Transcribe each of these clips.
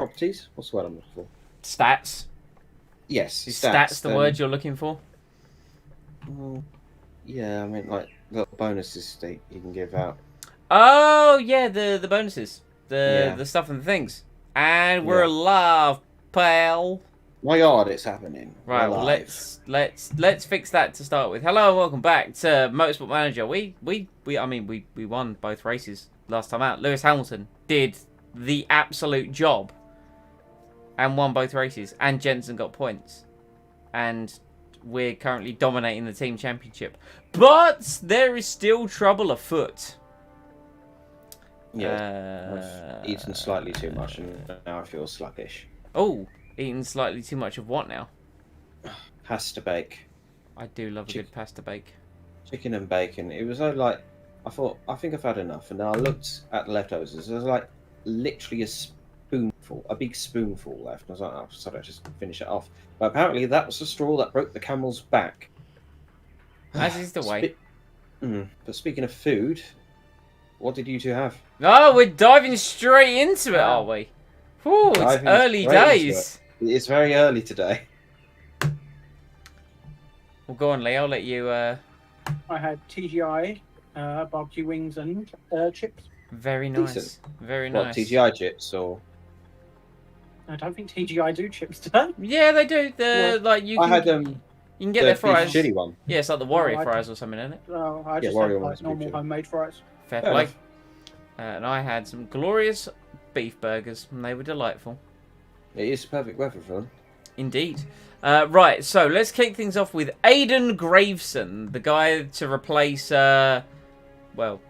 properties. What's the word I'm looking for? Stats. Yes, Is stats the word you're looking for? Well, yeah, I mean, like little bonuses that you can give out. Oh yeah, the bonuses, Yeah. the stuff and the things, and we're Yeah. alive, pal. My God, it's happening. We're Right, well live. let's fix that to start with. Hello and welcome back to Motorsport Manager. We won both races last time out. Lewis Hamilton did the absolute job and won both races, and Jensen got points, and we're currently dominating the team championship. But there is still trouble afoot. Yeah, I've eaten slightly too much, and now I feel sluggish. Oh, eating slightly too much of what now? Pasta bake. I do love a good pasta bake. Chicken and bacon. It was like, I thought, I think I've had enough. And then I looked at the leftovers. There was like literally a spoonful, a big spoonful left. And I was like, oh, sorry, I just finish it off. But apparently that was the straw that broke the camel's back. As is the way. But speaking of food, what did you two have? Oh, we're diving straight into it, are we? Whew, it's Diving early straight into days. It's very early today. Well, go on, Lee. I'll let you. I had TGI, barbecue wings and chips. Very nice. Decent. Very What, nice. TGI chips or? I don't think TGI do chips, do they? Yeah, they do. The like you. I Can, had you can get the their beef fries. chili one. Yeah, it's like the Warrior No, I fries or something, isn't it? I Yeah, just Warrior had ones like are good normal too. homemade fries. Fair Fair play. enough. And I had some glorious beef burgers, and they were delightful. It is perfect weather for them. Indeed. Right, so let's kick things off with Aidan Graveson, the guy to replace, well,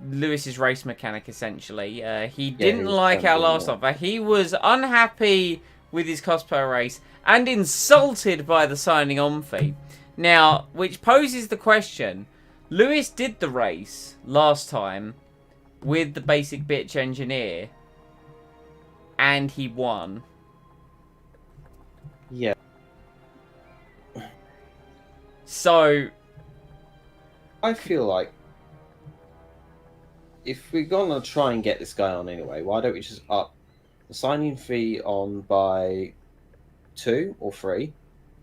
Lewis's race mechanic, essentially. He didn't like our last offer. He was unhappy with his cost per race and insulted by the signing on fee. Now, which poses the question, Lewis did the race last time with the basic bitch engineer, and he won. Yeah. So, I feel like if we're gonna try and get this guy on anyway, why don't we just up the signing fee on by 2 or 3,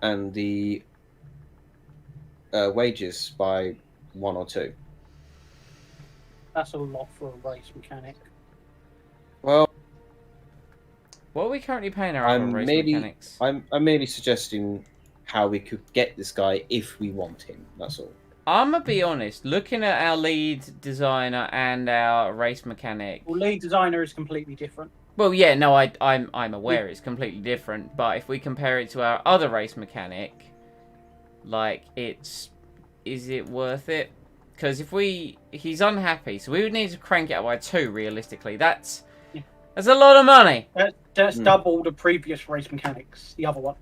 and the wages by 1 or 2? That's a lot for a race mechanic. Well, what are we currently paying our other race mechanics? I'm merely suggesting how we could get this guy if we want him. That's all. I'm gonna be honest. Looking at our lead designer and our race mechanic. Well, lead designer is completely different. Well, yeah, no, I'm aware it's completely different. But if we compare it to our other race mechanic, like is it worth it? Because if he's unhappy, so we would need to crank it up by 2 realistically. That's a lot of money. That's double the previous race mechanics. The other one.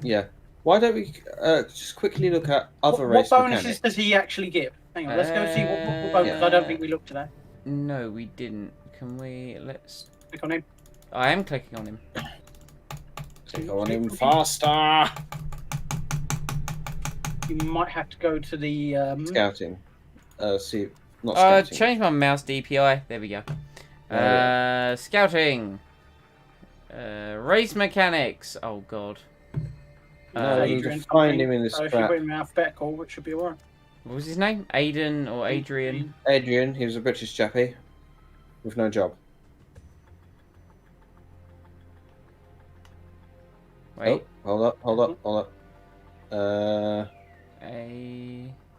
Yeah. Why don't we just quickly look at other What race bonuses mechanics? does he actually give? Hang on, let's go see what bonuses. I don't think we looked today. No, we didn't. Can we? Let's. Click on him. I am clicking on him. Click on him faster. You might have to go to the Scouting. See, not scouting. Change my mouse DPI. There we go. Scouting. Race mechanics. Oh god. No, you can find him in this If you crap. put him in alphabetical, which should be alright. What was his name? Aidan or Adrian? Adrian, he was a British chappie with no job. Wait. Oh, hold up.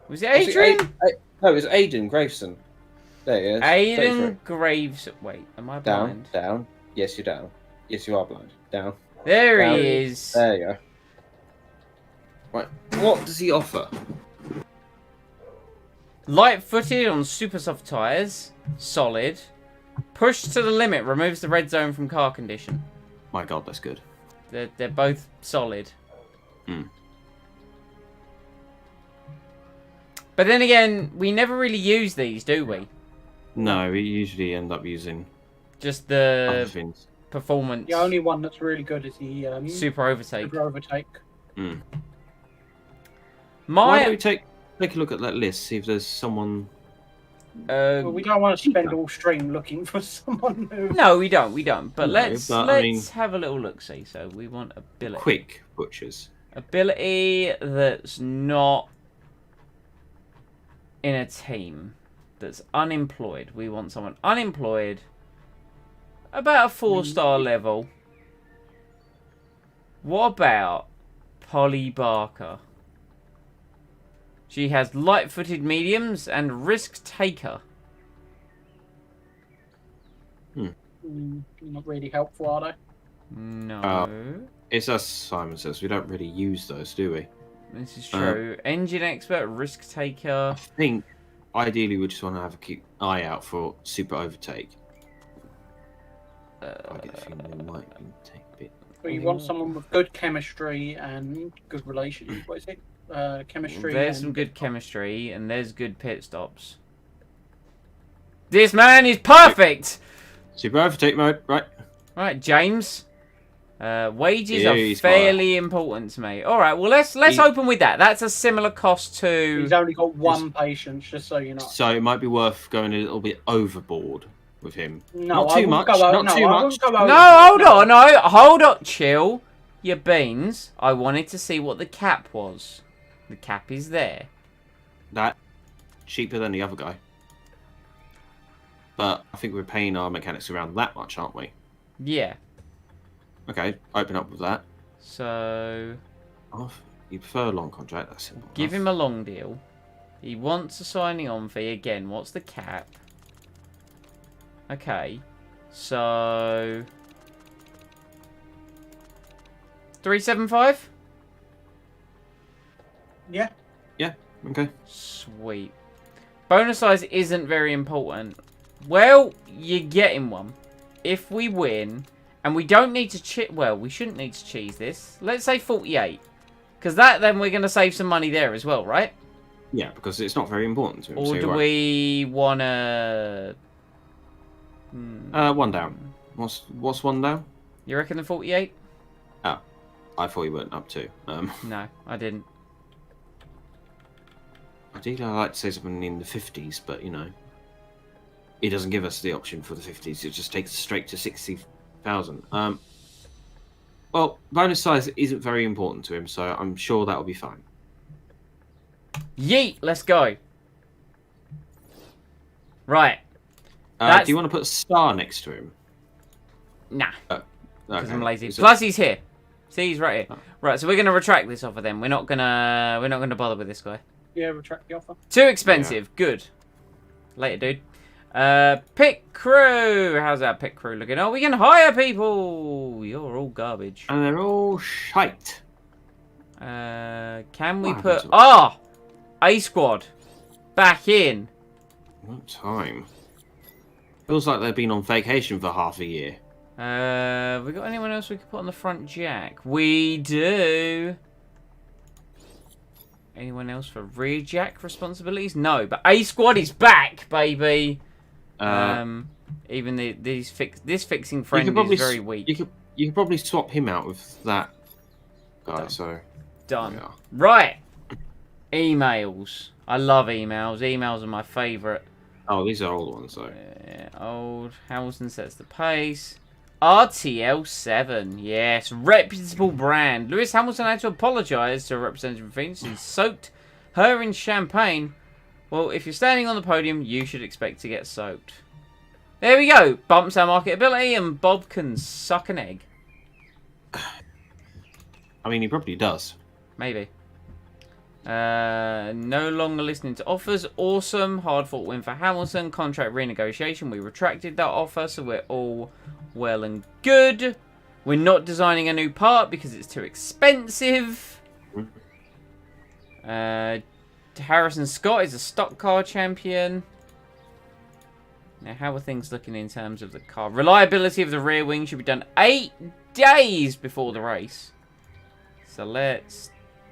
Was it Adrian? No, it was Aidan Graveson. There he is. Aidan Graves. Wait, am I blind? Down. Yes, you're down. Yes, you are blind. Down. There Down. he is. There you go. Right. What does he offer? Light-footed on super soft tyres. Solid. Pushed to the limit. Removes the red zone from car condition. My God, that's good. They're both solid. But then again, we never really use these, do we? No, we usually end up using Just other the things. performance. The only one that's really good is the Super overtake. Super overtake. Why My don't we take a look at that list, see if there's someone Well, we don't want to spend all stream looking for someone new. No, we don't. But No, let's but, I mean- have a little look. See, so we want ability. Quick butchers. Ability that's not in a team. That's unemployed. We want someone unemployed. About a 4-star level. What about Polly Barker? She has light-footed mediums and risk taker. Not really helpful, are they? No. It's as Simon says, we don't really use those, do we? This is true. Engine expert, risk taker. I think ideally we just want to have a keep eye out for super overtake. I get the feeling they might take a bit. But you want someone with good chemistry and good relations. What is it? Chemistry. There's and... some good chemistry and there's good pit stops. This man is perfect! Super overtake mode, right? Right, James. Wages Yeah, are he's fairly important to me. All right, well let's open with that. That's a similar cost to. He's only got one patient, just so you know. So it might be worth going a little bit overboard with him. No, Not I too wouldn't much. go Not too much. No, hold on, no, hold on, chill. Your beans. I wanted to see what the cap was. The cap is there. That cheaper than the other guy. But I think we're paying our mechanics around that much, aren't we? Yeah. Okay, open up with that. So Oh, you prefer a long contract? That's simple. give enough. him a long deal. He wants a signing on fee again. What's the cap? Okay, so 375. Yeah. Okay. Sweet. Bonus size isn't very important. Well, you're getting one. If we win, and we don't need to well, we shouldn't need to cheese this. Let's say 48. Because then we're going to save some money there as well, right? Yeah, because it's not very important to him. Or so do you're right. we want to... One down. What's one down? You reckon the 48? I thought you weren't up to. No, I didn't. Ideally, I like to say something in the 50s, but you know, it doesn't give us the option for the 50s. It just takes us straight to 60,000. Well, bonus size isn't very important to him, so I'm sure that'll be fine. Yeet, let's go. Right. Do you want to put a star next to him? Nah, because Okay. I'm lazy. Is it- Plus, he's here. See, he's right here. Oh. Right, so we're gonna retract this offer then. We're not gonna bother with this guy. Yeah, retract the offer. Too expensive. Good. Later, dude. Pit crew. How's our pit crew looking? Oh, we can hire people. You're all garbage. And they're all shite. Can we What put... happened to- Ah! A squad. Back in. What time? Feels like they've been on vacation for half a year. We got anyone else we could put on the front jack? We do. Anyone else for rear jack responsibilities? No, but A squad is back, baby. Even this fixing friend is very weak. You could probably swap him out with that guy. Done. So Done. yeah. Right. Emails. I love emails. Emails are my favourite. Oh, these are old ones though. Old Hamilton sets the pace. RTL 7, yes, reputable brand. Lewis Hamilton had to apologise to a representative of Phoenix and soaked her in champagne. Well, if you're standing on the podium, you should expect to get soaked. There we go. Bumps our marketability and Bob can suck an egg. I mean, he probably does. Maybe. No longer listening to offers. Awesome. Hard fought win for Hamilton. Contract renegotiation. We retracted that offer, so we're all well and good. We're not designing a new part because it's too expensive. Harrison Scott is a stock car champion. Now, how are things looking in terms of the car? Reliability of the rear wing should be done 8 days before the race. So let's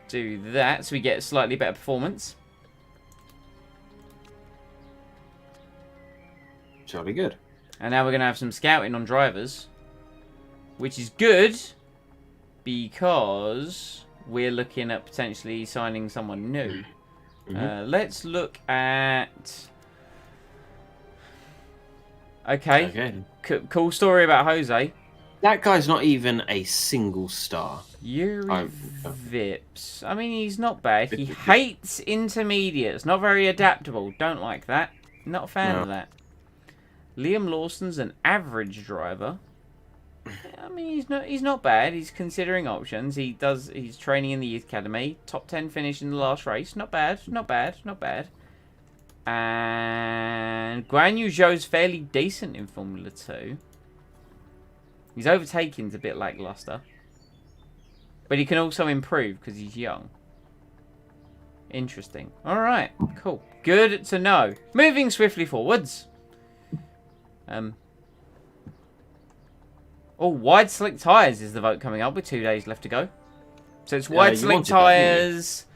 do that so we get slightly better performance. Jolly good. And now we're going to have some scouting on drivers, which is good because we're looking at potentially signing someone new. Let's look at Okay. Cool story about Jose. That guy's not even a single star. Yuri Vips. I mean, he's not bad. He hates intermediates. Not very adaptable. Don't like that. Not a fan of that. Liam Lawson's an average driver. I mean, he's not bad. He's considering options. He's training in the youth academy. Top 10 finish in the last race. Not bad. Not bad. Not bad. And Guan Yu Zhou's fairly decent in Formula 2. His overtaking's a bit lackluster. But he can also improve because he's young. Interesting. Alright, cool. Good to know. Moving swiftly forwards. Oh, wide slick tyres is the vote coming up with 2 days left to go. So it's wide slick tyres.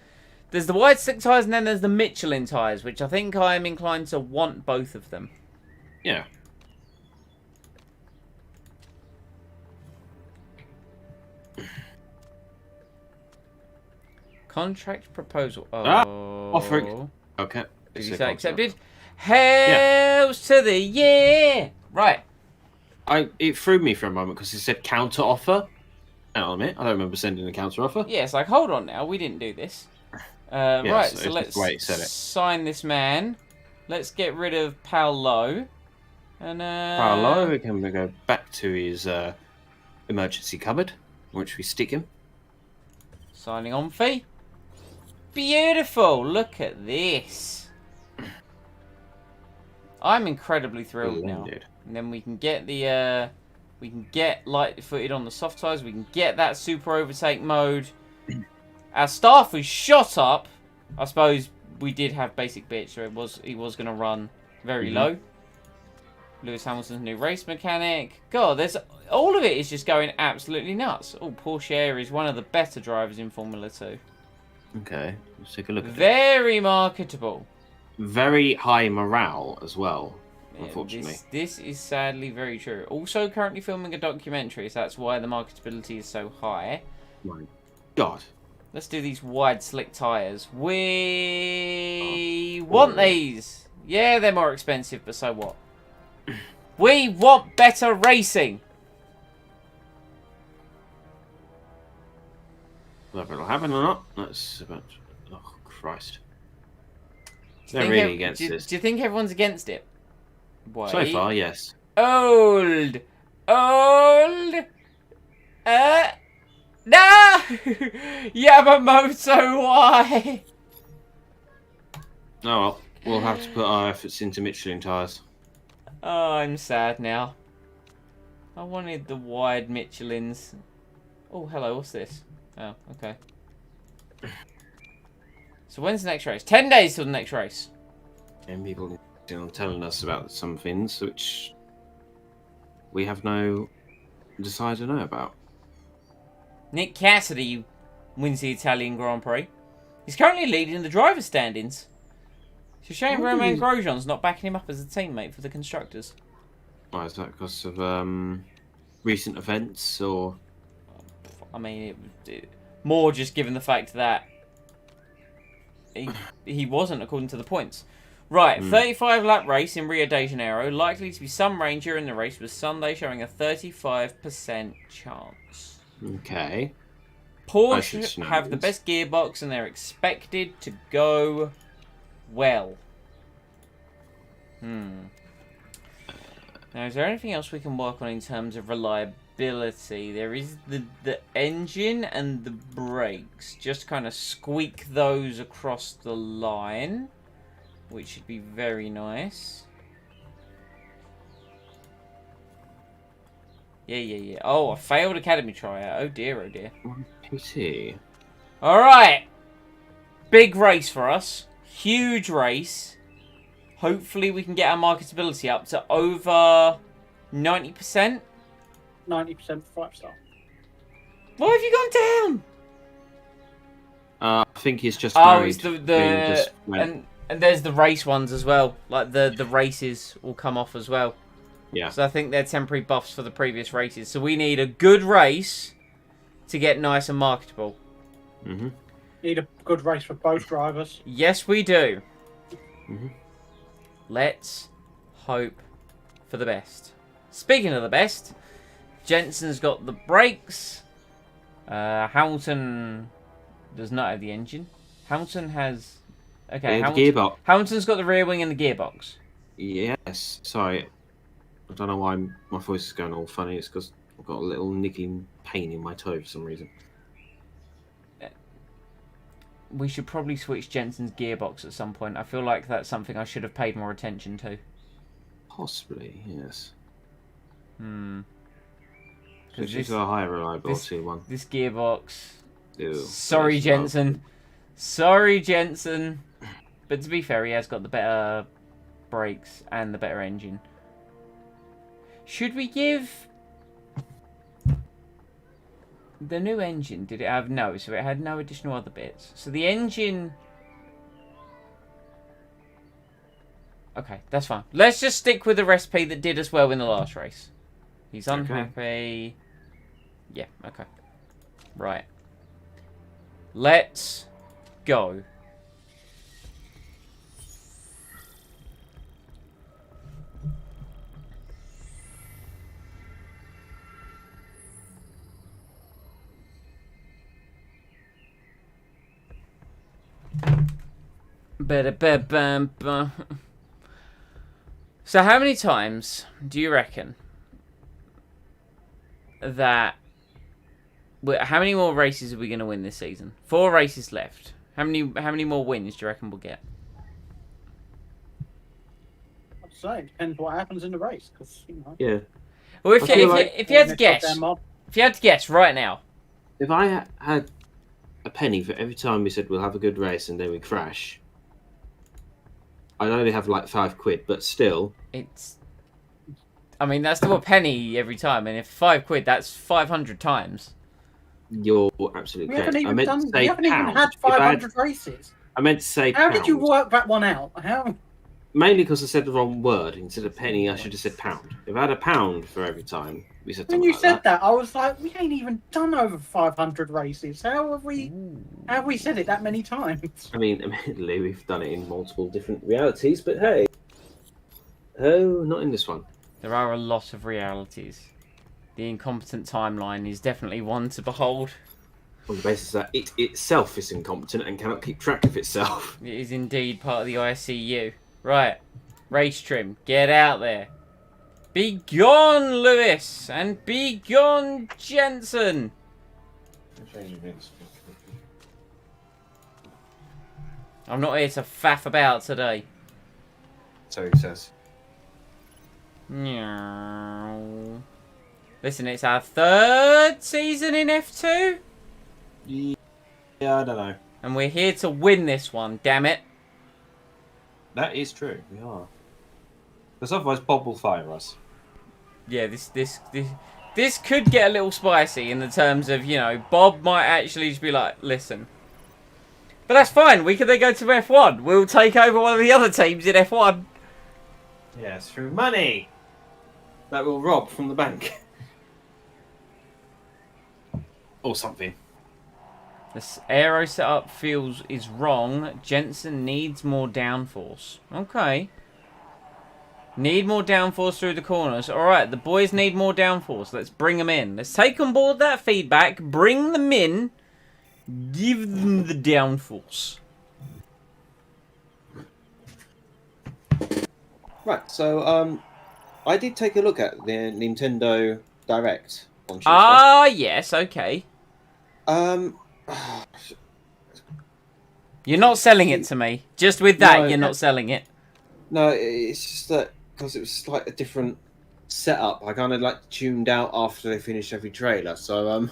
There's the wide slick tyres and then there's the Michelin tyres, which I think I'm inclined to want both of them. Yeah. Contract proposal. Offering. Okay. Did you say accepted? Hells to the yeah! Right. It threw me for a moment because it said counter offer. Hang on a minute. I don't remember sending a counter offer. Yeah, it's like, hold on now. We didn't do this. Right, so let's sign this man. Let's get rid of Paolo. And Paolo, we can go back to his emergency cupboard, which we stick him. Signing on fee. Beautiful. Look at this. I'm incredibly thrilled now. Indeed. And then we can get the we can get light-footed on the soft tyres. We can get that super overtake mode. Our staff was shot up. I suppose we did have basic bits, so he was going to run very low. Lewis Hamilton's new race mechanic. God, all of it is just going absolutely nuts. Oh, Porsche is one of the better drivers in Formula 2. Okay, let's take a look at it. Very marketable. Very high morale as well, unfortunately. This is sadly very true. Also currently filming a documentary, so that's why the marketability is so high. My God. Let's do these wide slick tyres. We want these. Yeah, they're more expensive, but so what? We want better racing. Whether it'll happen or not, that's about... Oh, Christ. They're really against this. Do you think everyone's against it? Why? So far, yes. Old. No! Yamamoto, why? Oh well, we'll have to put our efforts into Michelin tyres. Oh, I'm sad now. I wanted the wide Michelins. Oh, hello, what's this? Oh, okay. So when's the next race? 10 days till the next race. And people telling us about some things which we have no desire to know about. Nick Cassidy wins the Italian Grand Prix. He's currently leading the driver's standings. It's a shame Romain Grosjean's not backing him up as a teammate for the constructors. Why is that? Because of recent events, or? I mean, more just given the fact that he wasn't according to the points. Right, 35 lap race in Rio de Janeiro. Likely to be some rain during the race, with Sunday showing a 35% chance. Okay. Porsche have the best gearbox and they're expected to go well. Now, is there anything else we can work on in terms of reliability? There is the engine and the brakes. Just kind of squeak those across the line, which should be very nice. Yeah. Oh, a failed academy tryout. Oh dear, oh dear. PT. Alright. Big race for us. Huge race. Hopefully we can get our marketability up to over 90%. 90% 5-star. Why have you gone down? I think he's just it's and there's the race ones as well. Like the races will come off as well. Yeah. So I think they're temporary buffs for the previous races. So we need a good race to get nice and marketable. Need a good race for both drivers. Yes, we do. Let's hope for the best. Speaking of the best, Jensen's got the brakes. Hamilton does not have the engine. Hamilton has... Okay, The gearbox. Hamilton's got the rear wing and the gearbox. Yes. Sorry. I don't know why my voice is going all funny. It's because I've got a little niggling pain in my toe for some reason. We should probably switch Jensen's gearbox at some point. I feel like that's something I should have paid more attention to. Possibly, yes. Because This is a higher reliability one. This gearbox... Ew, Sorry, that's Jensen. Sorry, Jensen. But to be fair, he has got the better brakes and the better engine. Should we give... The new engine, did it have... No, so it had no additional other bits. So the engine... Okay, that's fine. Let's just stick with the recipe that did us well in the last race. He's unhappy. Yeah, okay. Right. Let's go. Ba-da-ba-bam-bam. So how many times do you reckon that... How many more races are we going to win this season? 4 races left. How many more wins do you reckon we'll get? I'd say it depends what happens in the race, because Yeah. Well, if you had to guess, if you had to guess right now, If I had a penny for every time we said we'll have a good race and then we crash, I'd only have like £5, but still. it's... I mean, that's still a penny every time, and if £5, that's 500 times. You're absolutely We haven't correct. I even meant done. to say We haven't even pound. had If I 500 races. I meant to say How pound. did you work that one out? How? Mainly because I said the wrong word. Instead of penny, I should have said pound. If I had a pound for every time we said When something you like said that, I was like, we ain't even done over 500 races. How have we said it that many times? I mean, admittedly, we've done it in multiple different realities, but hey. Oh, not in this one. There are a lot of realities. The incompetent timeline is definitely one to behold. On the basis that it itself is incompetent and cannot keep track of itself. It is indeed part of the ICU. Right. Race trim. Get out there. Be gone, Lewis. And be gone, Jensen. I'm not here to faff about today. So he says. Meow. Listen, it's our 3rd season in F2. Yeah, I don't know. And we're here to win this one, damn it. That is true. We are. Because otherwise, Bob will fire us. Yeah, this could get a little spicy in the terms of, you know, Bob might actually just be like, listen. But that's fine. We could then go to F1. We'll take over one of the other teams in F1. Yes, through money that we'll rob from the bank. Or something. This aero setup is wrong. Jensen needs more downforce. Okay. Need more downforce through the corners. Alright, the boys need more downforce. Let's bring them in. Let's take on board that feedback. Bring them in. Give them the downforce. Right, so I did take a look at the Nintendo Direct on Tuesday. Ah, yes, okay. You're not selling it to me. Just with that, No, you're not selling it. No, it's just that because it was like a different setup. I kind of like tuned out after they finished every trailer. So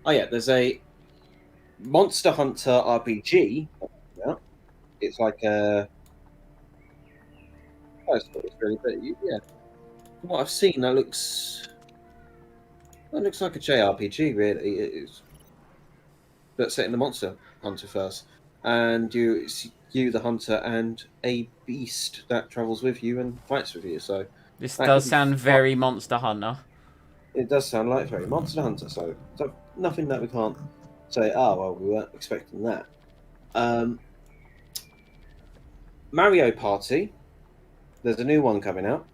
oh yeah, there's a Monster Hunter RPG. Yeah, it's like a. It's really, but yeah. From what I've seen, that looks like a JRPG. Really, it is. But set in the Monster Hunter first, and it's you, the hunter, and a beast that travels with you and fights with you. So This that does could be sound fun. very Monster Hunter. It does sound like very Monster Hunter. So nothing that we can't say. Oh well, we weren't expecting that. Mario Party. There's a new one coming out.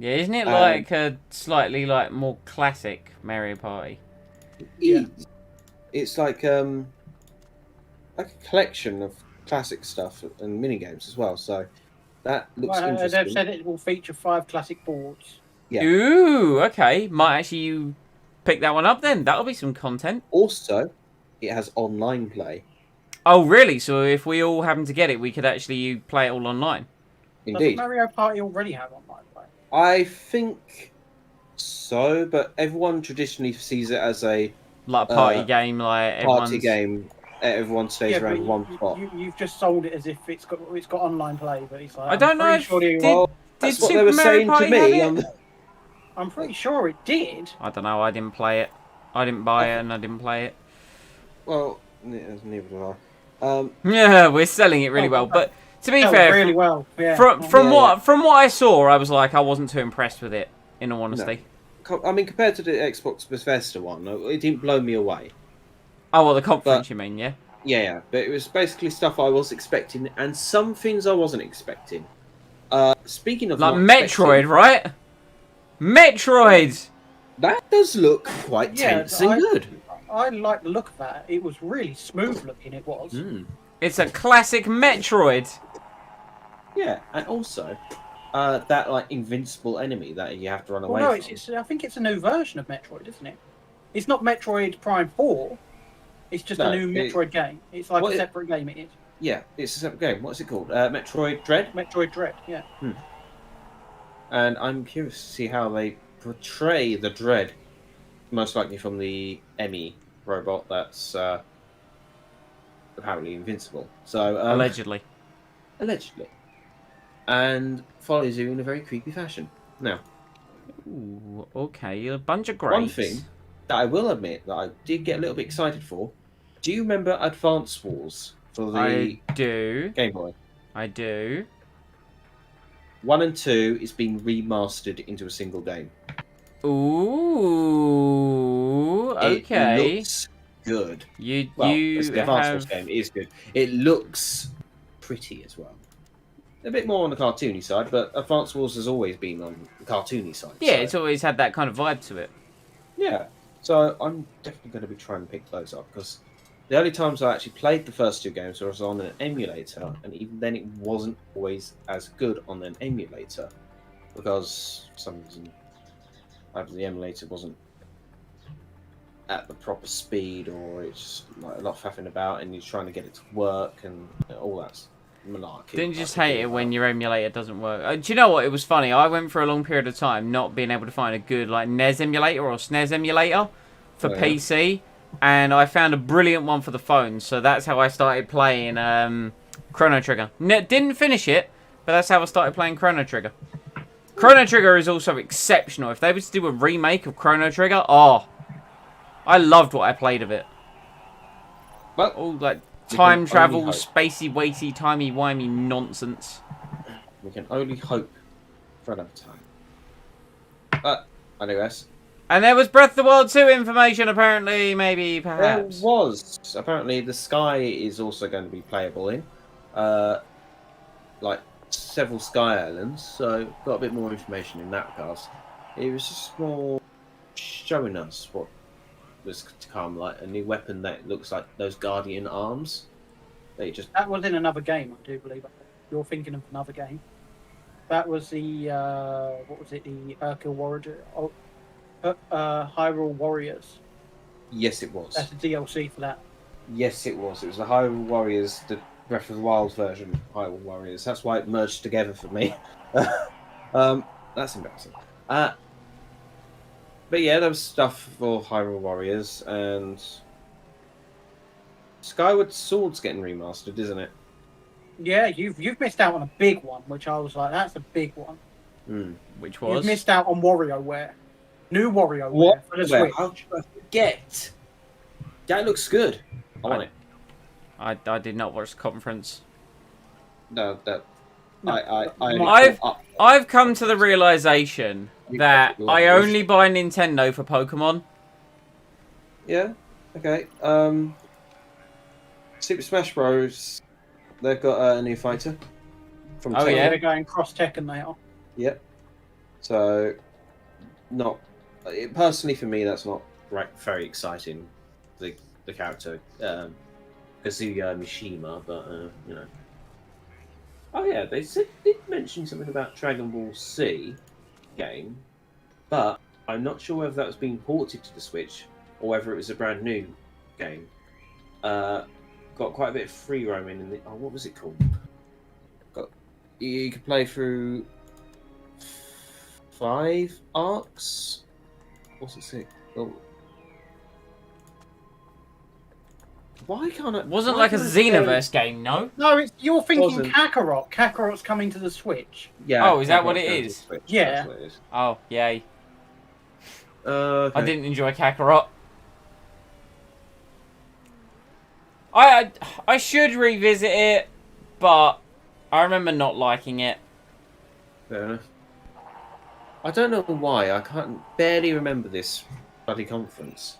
Yeah, isn't it like a slightly like more classic Mario Party? Yeah. It's like a collection of classic stuff and mini games as well. So that looks Well, interesting. they've said it will feature 5 classic boards. Yeah. Ooh, okay. Might actually you pick that one up then. That'll be some content. Also, it has online play. Oh, really? So if we all happen to get it, we could actually play it all online. Doesn't Indeed, Mario Party already have online play? I think so, but everyone traditionally sees it as a Like a party game, like party everyone's... game. Everyone stays Yeah, around but one spot. you've just sold it as if it's got online play, but it's like I don't know pretty if sure did- Well, that's what they Super were Mario saying Party to me. have On it? the... I'm pretty sure it did. I don't know. I didn't play it. I didn't buy it, and I didn't play it. Well, neither did I. Yeah, we're selling it really well. But to be That was fair, really well. Yeah. from Yeah, what I saw, I was like, I wasn't too impressed with it. In all honesty. I mean, compared to the Xbox Bethesda one, it didn't blow me away. Oh, well, the conference, you mean? Yeah. Yeah, but it was basically stuff I was expecting, and some things I wasn't expecting. Speaking of Like not Metroid, right? Metroid. that does look quite Yeah, tense and good. I like the look of that. It was really smooth looking. It was. It's a classic Metroid. Yeah, and also that like invincible enemy that you have to run away Well, no, from. it's I think it's a new version of Metroid, isn't it? It's not Metroid Prime 4. It's just No, a new Metroid game. It's like What a it- separate game. It is Yeah, it's a separate game. What's it called? Metroid Dread. Metroid Dread. Yeah. And I'm curious to see how they portray the Dread. Most likely from the Emmy robot that's apparently invincible. So Allegedly. allegedly, and follows you in a very creepy fashion. Now, Ooh, okay, a bunch of one grapes. thing that I will admit that I did get a little bit excited for. Do you remember Advance Wars for the I do. Game Boy? I do. 1 and 2 is being remastered into a single game. Ooh, okay. It looks good. You Well, you it's the Advance Wars have game. It is good. It looks pretty as well. A bit more on the cartoony side, but Advance Wars has always been on the cartoony side. yeah, so- it's always had that kind of vibe to it. Yeah, so I'm definitely going to be trying to pick those up because the only times I actually played the first 2 games was on an emulator, and even then it wasn't always as good on an emulator because for some reason either the emulator wasn't at the proper speed or it's just like a lot of faffing about and you're trying to get it to work and all that malarkey. Didn't you just I could hate do it when about. your emulator doesn't work? Do you know what? It was funny. I went for a long period of time not being able to find a good like NES emulator or SNES emulator for Oh, yeah. PC, and I found a brilliant one for the phone. So that's how I started playing Chrono Trigger. Didn't finish it, but that's how I started playing Chrono Trigger. Chrono Trigger is also exceptional. If they were to do a remake of Chrono Trigger, oh, I loved what I played of it. Well, All like we time can travel, only hope. spacey, weighty, timey-wimey nonsense. We can only hope for another time. But anyways, And there was Breath of the Wild 2 information, apparently, maybe, perhaps. there was apparently the Sky is also going to be playable in, like several Sky Islands. So got a bit more information in that regard. It was just more showing us what was to come, like a new weapon that looks like those Guardian arms. They just That was in another game, I do believe. You're thinking of another game. That was the what was it? The Hercule Warrior, Hyrule Warriors. yes, it was. That's the DLC for that. Yes, it was. It was the Hyrule Warriors, the Breath of the Wild version of Hyrule Warriors. That's why it merged together for me. That's embarrassing. But yeah, there was stuff for Hyrule Warriors, and Skyward Sword's getting remastered, isn't it? Yeah, you've missed out on a big one, which I was like, that's a big one. Which You've was? missed out on WarioWare. New WarioWare What? for the Where? Switch. How could I forget? That looks good. I want it. I did not watch the conference. No, that. No, I've come to the realization that I only buy Nintendo for Pokemon. Yeah. Okay. Super Smash Bros. They've got a new fighter. From Oh, Tekken. yeah? They're going cross Tekken, they are. Yep. So, not personally for me, that's not very exciting. The character, Kazuya Mishima, but you know. Oh yeah, they did mention something about Dragon Ball C game, but I'm not sure whether that was being ported to the Switch or whether it was a brand new game. Got quite a bit of free roaming in the. Oh, what was it called? You could play through 5 arcs. What's it say? Oh. Why can't I? Wasn't why like a can't I Xenoverse game, no? No, you're thinking Wasn't. Kakarot. Kakarot's coming to the Switch. Yeah. Oh, is that what Kakarot's it going to is? Switch, Yeah. that's what it is. Oh, yay. Okay. I didn't enjoy Kakarot. I should revisit it, but I remember not liking it. Fair enough. I don't know why. I can't barely remember this bloody conference.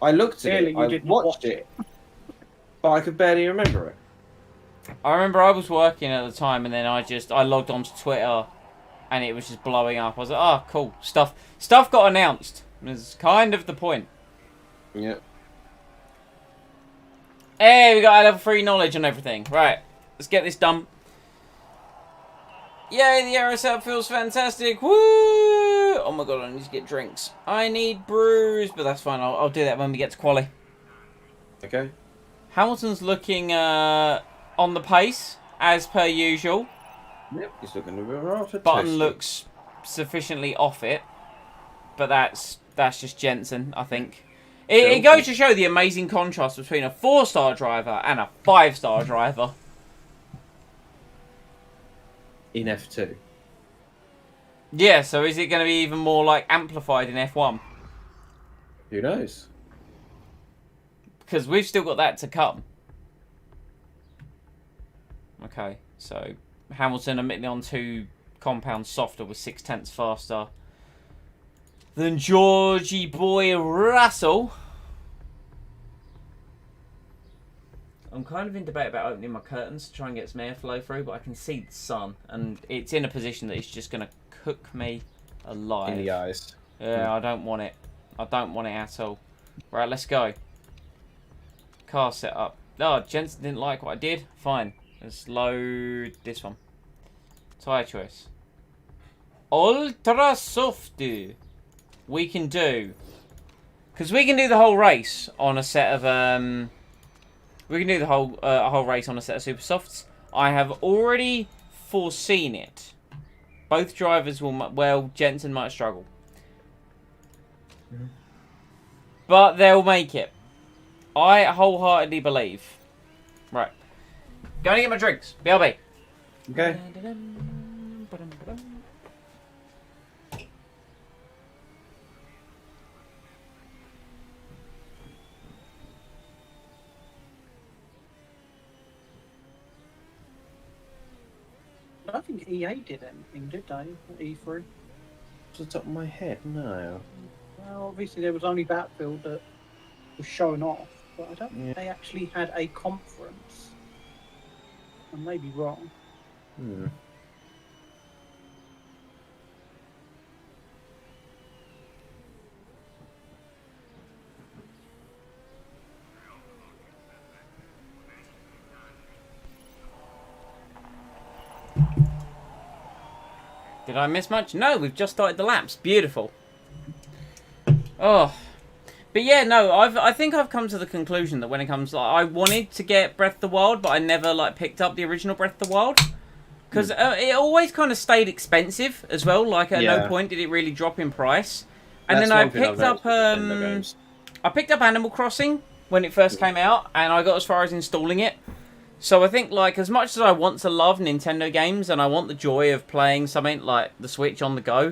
I looked at Clearly, it. you I did not watched watch it, but I could barely remember it. I remember I was working at the time, and then I logged onto Twitter, and it was just blowing up. I was like, oh, cool. Stuff got announced. It's kind of the point. Yeah. Hey, we got our level 3 knowledge and everything. Right, let's get this done. Yay, the arrow setup feels fantastic. Woo! Oh my god, I need to get drinks. I need brews, but that's fine. I'll do that when we get to quali. Okay. Hamilton's looking on the pace, as per usual. Yep. He's looking a bit rather Button toasty. looks sufficiently off it, but that's just Jensen, I think. It goes to show the amazing contrast between a 4-star driver and a 5-star driver. in F2. Yeah, so is it going to be even more like amplified in F1? Who knows? Because we've still got that to come. Okay, so Hamilton admittedly on 2 compounds softer with 0.6 faster than Georgie boy Russell. I'm kind of in debate about opening my curtains to try and get some airflow through, but I can see the sun, and it's in a position that it's just going to cook me alive. In the eyes. Yeah, I don't want it. I don't want it at all. Right, let's go. Car setup. Oh, Jensen didn't like what I did. Fine. Let's load this one. Tyre choice. Ultra soft. We can do. Because we can do the whole race on a set of... we can do the whole a whole race on a set of super softs. I have already foreseen it. Both drivers will... Well, Jensen might struggle. But they'll make it. I wholeheartedly believe. Right. Going to get my drinks. BRB. Okay. I don't think EA did anything, did they? At E3. Off the top of my head, no. Well, obviously there was only Battlefield that was shown off, but I don't think Yeah. they actually had a conference. I may be wrong. Hmm. Did I miss much? No, we've just started the laps. Beautiful. Oh. But yeah, no, I think I've come to the conclusion that when it comes... I wanted to get Breath of the Wild, but I never picked up the original Breath of the Wild. Because it always kind of stayed expensive as well. Like, at no point did it really drop in price. And That's then I one thing I've picked up... noticed with Nintendo games. I picked up Animal Crossing when it first came out, and I got as far as installing it. So I think, as much as I want to love Nintendo games, and I want the joy of playing something like the Switch on the go,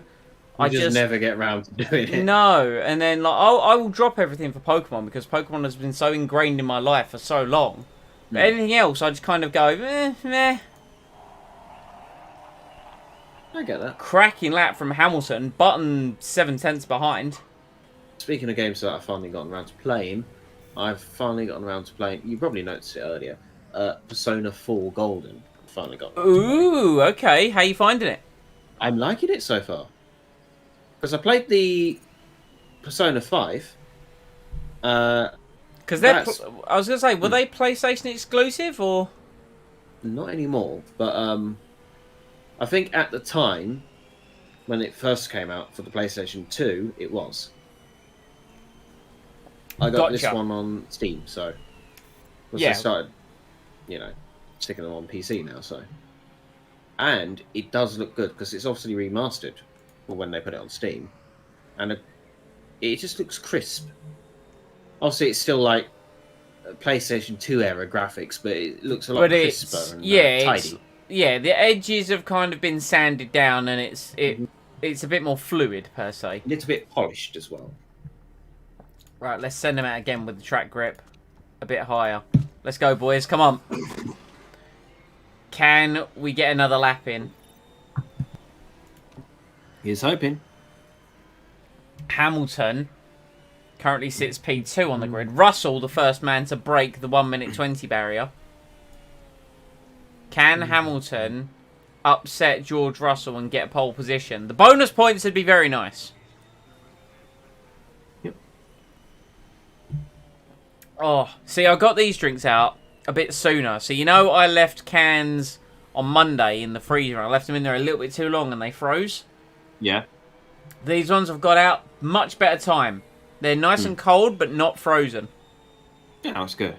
I just never get around to doing it. No, and then I will drop everything for Pokemon, because Pokemon has been so ingrained in my life for so long. But anything else, I just kind of go, meh. I get that. Cracking lap from Hamilton, Button 7/10 behind. Speaking of games that I've finally gotten around to playing, I've finally gotten around to playing. You probably noticed it earlier. Persona 4 Golden. Finally got. Ooh, okay. How you finding it? I'm liking it so far. Because I played the Persona 5. Because they're. That's- I was gonna say, were they PlayStation exclusive or? Not anymore, but I think at the time when it first came out for the PlayStation 2, it was. I got this Gotcha. one on Steam, so once Yeah. I started, sticking them on PC now. So, and it does look good because it's obviously remastered for when they put it on Steam, and it just looks crisp. Obviously, it's still like PlayStation 2 era graphics, but it looks a lot But crisper it's and it's tidy. the edges have kind of been sanded down, and it's a bit more fluid per se. A little bit polished as well. Right, let's send them out again with the track grip a bit higher. Let's go, boys. Come on. Can we get another lap in? He's hoping. Hamilton currently sits P2 on the grid. Russell, the first man to break the 1 minute 20 barrier. Can Hamilton upset George Russell and get pole position? The bonus points would be very nice. Yep. Oh, see, I got these drinks out a bit sooner. So, I left cans on Monday in the freezer. I left them in there a little bit too long and they froze. Yeah. These ones have got out much better time. They're nice and cold, but not frozen. Yeah, that's good.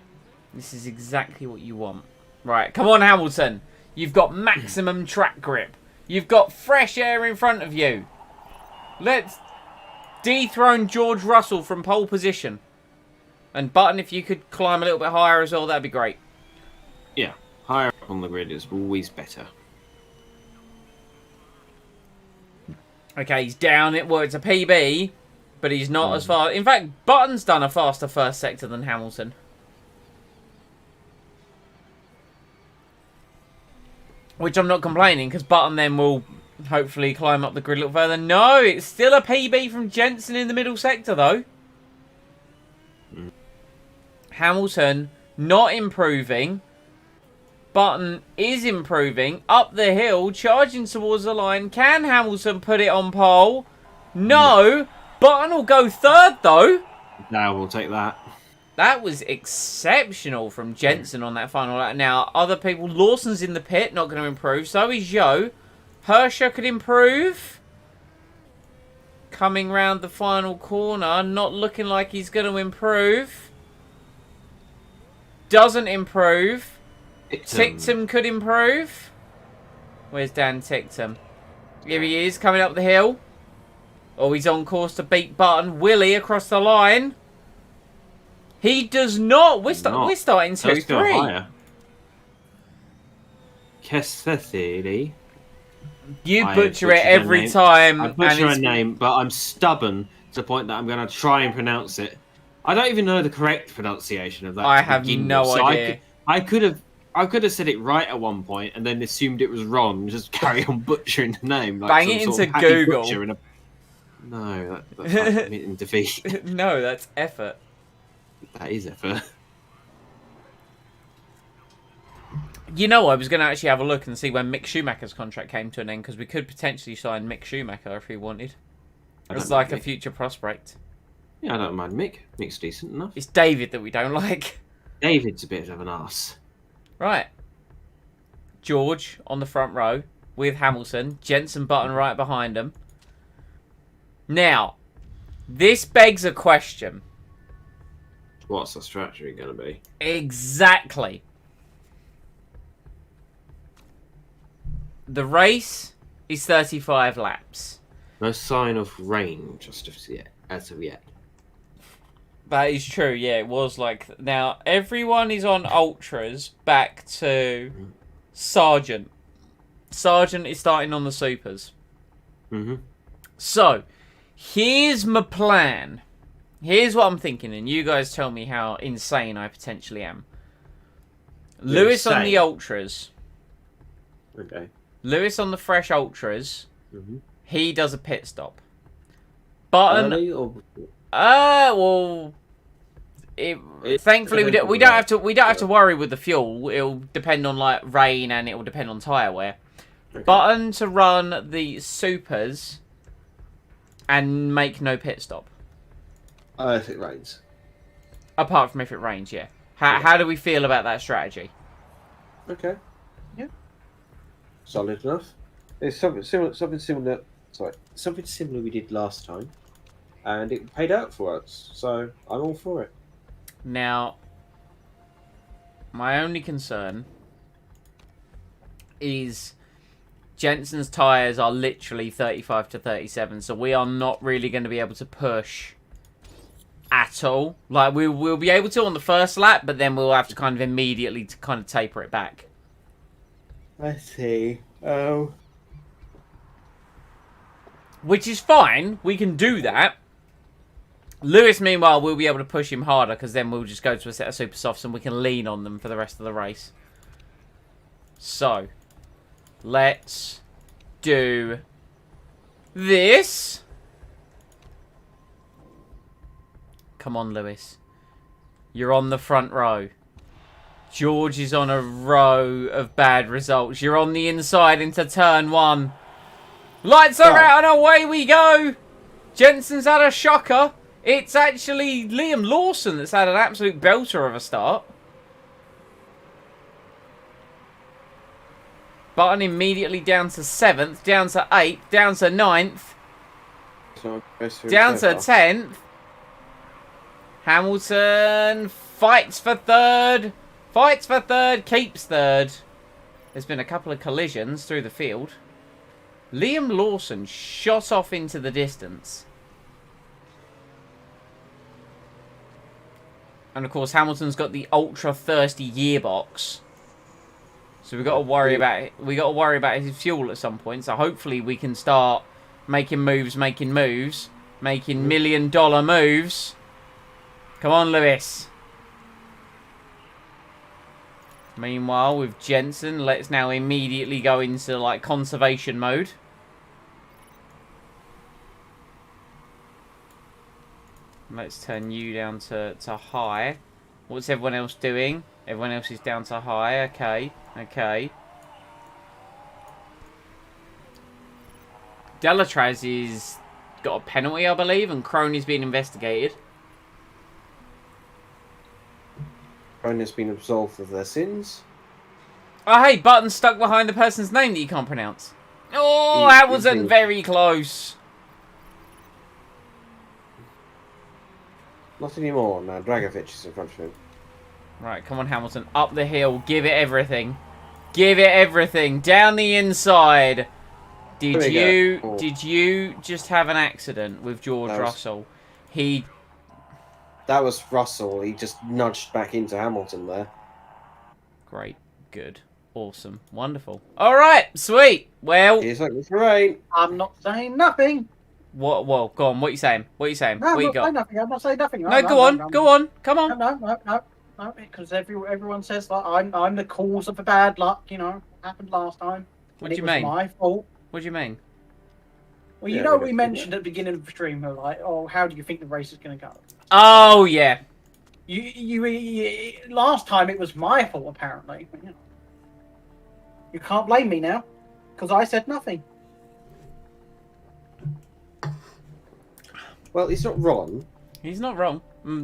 This is exactly what you want. Right, come on, Hamilton. You've got maximum track grip. You've got fresh air in front of you. Let's dethrone George Russell from pole position. And Button, if you could climb a little bit higher as well, that'd be great. Yeah, higher up on the grid is always better. Okay, he's down it. Well, it's a PB, but he's not as far. In fact, Button's done a faster first sector than Hamilton. Which I'm not complaining, because Button then will hopefully climb up the grid a little further. No, it's still a PB from Jensen in the middle sector, though. Hamilton not improving. Button is improving. Up the hill, charging towards the line. Can Hamilton put it on pole? No. Button will go third, though. Now we'll take that. That was exceptional from Jensen on that final lap. Now, other people, Lawson's in the pit, not going to improve. So is Zhou. Herscher could improve. Coming round the final corner, not looking like he's going to improve. Doesn't improve. Tictum could improve. Where's Dan Tictum? Here he is, coming up the hill. Oh, he's on course to beat Button. Willie across the line. He does not. We're starting 2-3. Kessethiri. You I butcher it butchered her every name. time. I butcher and her name, but I'm stubborn to the point that I'm going to try and pronounce it. I don't even know the correct pronunciation of that. I to have begin no with, so idea. I could have said it right at one point and then assumed it was wrong and just carry on butchering the name. Like Bang some it sort into of happy Google. butcher in a... No, that's like admitting defeat. No, that's effort. That is effort. I was going to actually have a look and see when Mick Schumacher's contract came to an end, because we could potentially sign Mick Schumacher if we wanted. It's like a future prospect. Yeah, I don't mind Mick. Mick's decent enough. It's David that we don't like. David's a bit of an arse. Right. George on the front row with Hamilton. Jensen Button right behind him. Now, this begs a question. What's the strategy going to be? Exactly. The race is 35 laps. No sign of rain just as of yet. That is true, yeah, it was like... Now, everyone is on Ultras back to Sargent. Sargent is starting on the Supers. Mm-hmm. So, here's my plan. Here's what I'm thinking, and you guys tell me how insane I potentially am. Lewis on the Ultras. Okay. Lewis on the fresh Ultras. Mm-hmm. He does a pit stop. Button... Early or... well, thankfully we don't have to worry with the fuel. It'll depend on like rain and it will depend on tyre wear. Okay. Button to run the supers and make no pit stop. If it rains. Apart from if it rains, yeah. Yeah. How do we feel about that strategy? Okay. Yeah. Solid enough. It's something similar. Something similar we did last time, and it paid out for us. So I'm all for it. Now, my only concern is Jensen's tyres are literally 35 to 37, so we are not really going to be able to push at all. Like, we'll be able to on the first lap, but then we'll have to kind of immediately to kind of taper it back. I see. Oh. Which is fine. We can do that. Lewis, meanwhile, will be able to push him harder because then we'll just go to a set of super softs and we can lean on them for the rest of the race. So, let's do this. Come on, Lewis. You're on the front row. George is on a row of bad results. You're on the inside into turn 1. Lights are out and away we go. Jensen's had a shocker. It's actually Liam Lawson that's had an absolute belter of a start. Button immediately down to 7th, down to 8th, down to 9th, down to 10th. Hamilton fights for 3rd. Fights for 3rd, keeps 3rd. There's been a couple of collisions through the field. Liam Lawson shot off into the distance. And of course Hamilton's got the ultra thirsty gearbox. So we've got to worry about his fuel at some point. So hopefully we can start making moves, making $1 million moves. Come on, Lewis. Meanwhile, with Jensen, let's now immediately go into like conservation mode. Let's turn you down to high. What's everyone else doing? Everyone else is down to high. Okay, okay. Delatraz is got a penalty, I believe, and Crony's being investigated. Crony has been absolved of their sins. Oh, hey, Button's stuck behind the person's name that you can't pronounce. Oh, Hamilton, very close. Not anymore. Now Dragovic is in front of him. Right, come on, Hamilton. Up the hill. Give it everything. Give it everything. Down the inside. Did you just have an accident with George Russell? That was Russell. He just nudged back into Hamilton there. Great. Good. Awesome. Wonderful. All right. Sweet. Well, he's like, it's right. I'm not saying nothing. What? Whoa, go on. What are you saying? What are you saying? No, what you got? I'm not saying nothing. No, go on. Go on. Come on. No, because everyone says that I'm the cause of the bad luck. You know, happened last time. What do you mean? It was my fault. What do you mean? Well, you know, we mentioned at the beginning of the stream, we're like, oh, how do you think the race is going to go? Oh yeah. You last time it was my fault apparently. You can't blame me now because I said nothing. Well, he's not wrong. He's not wrong.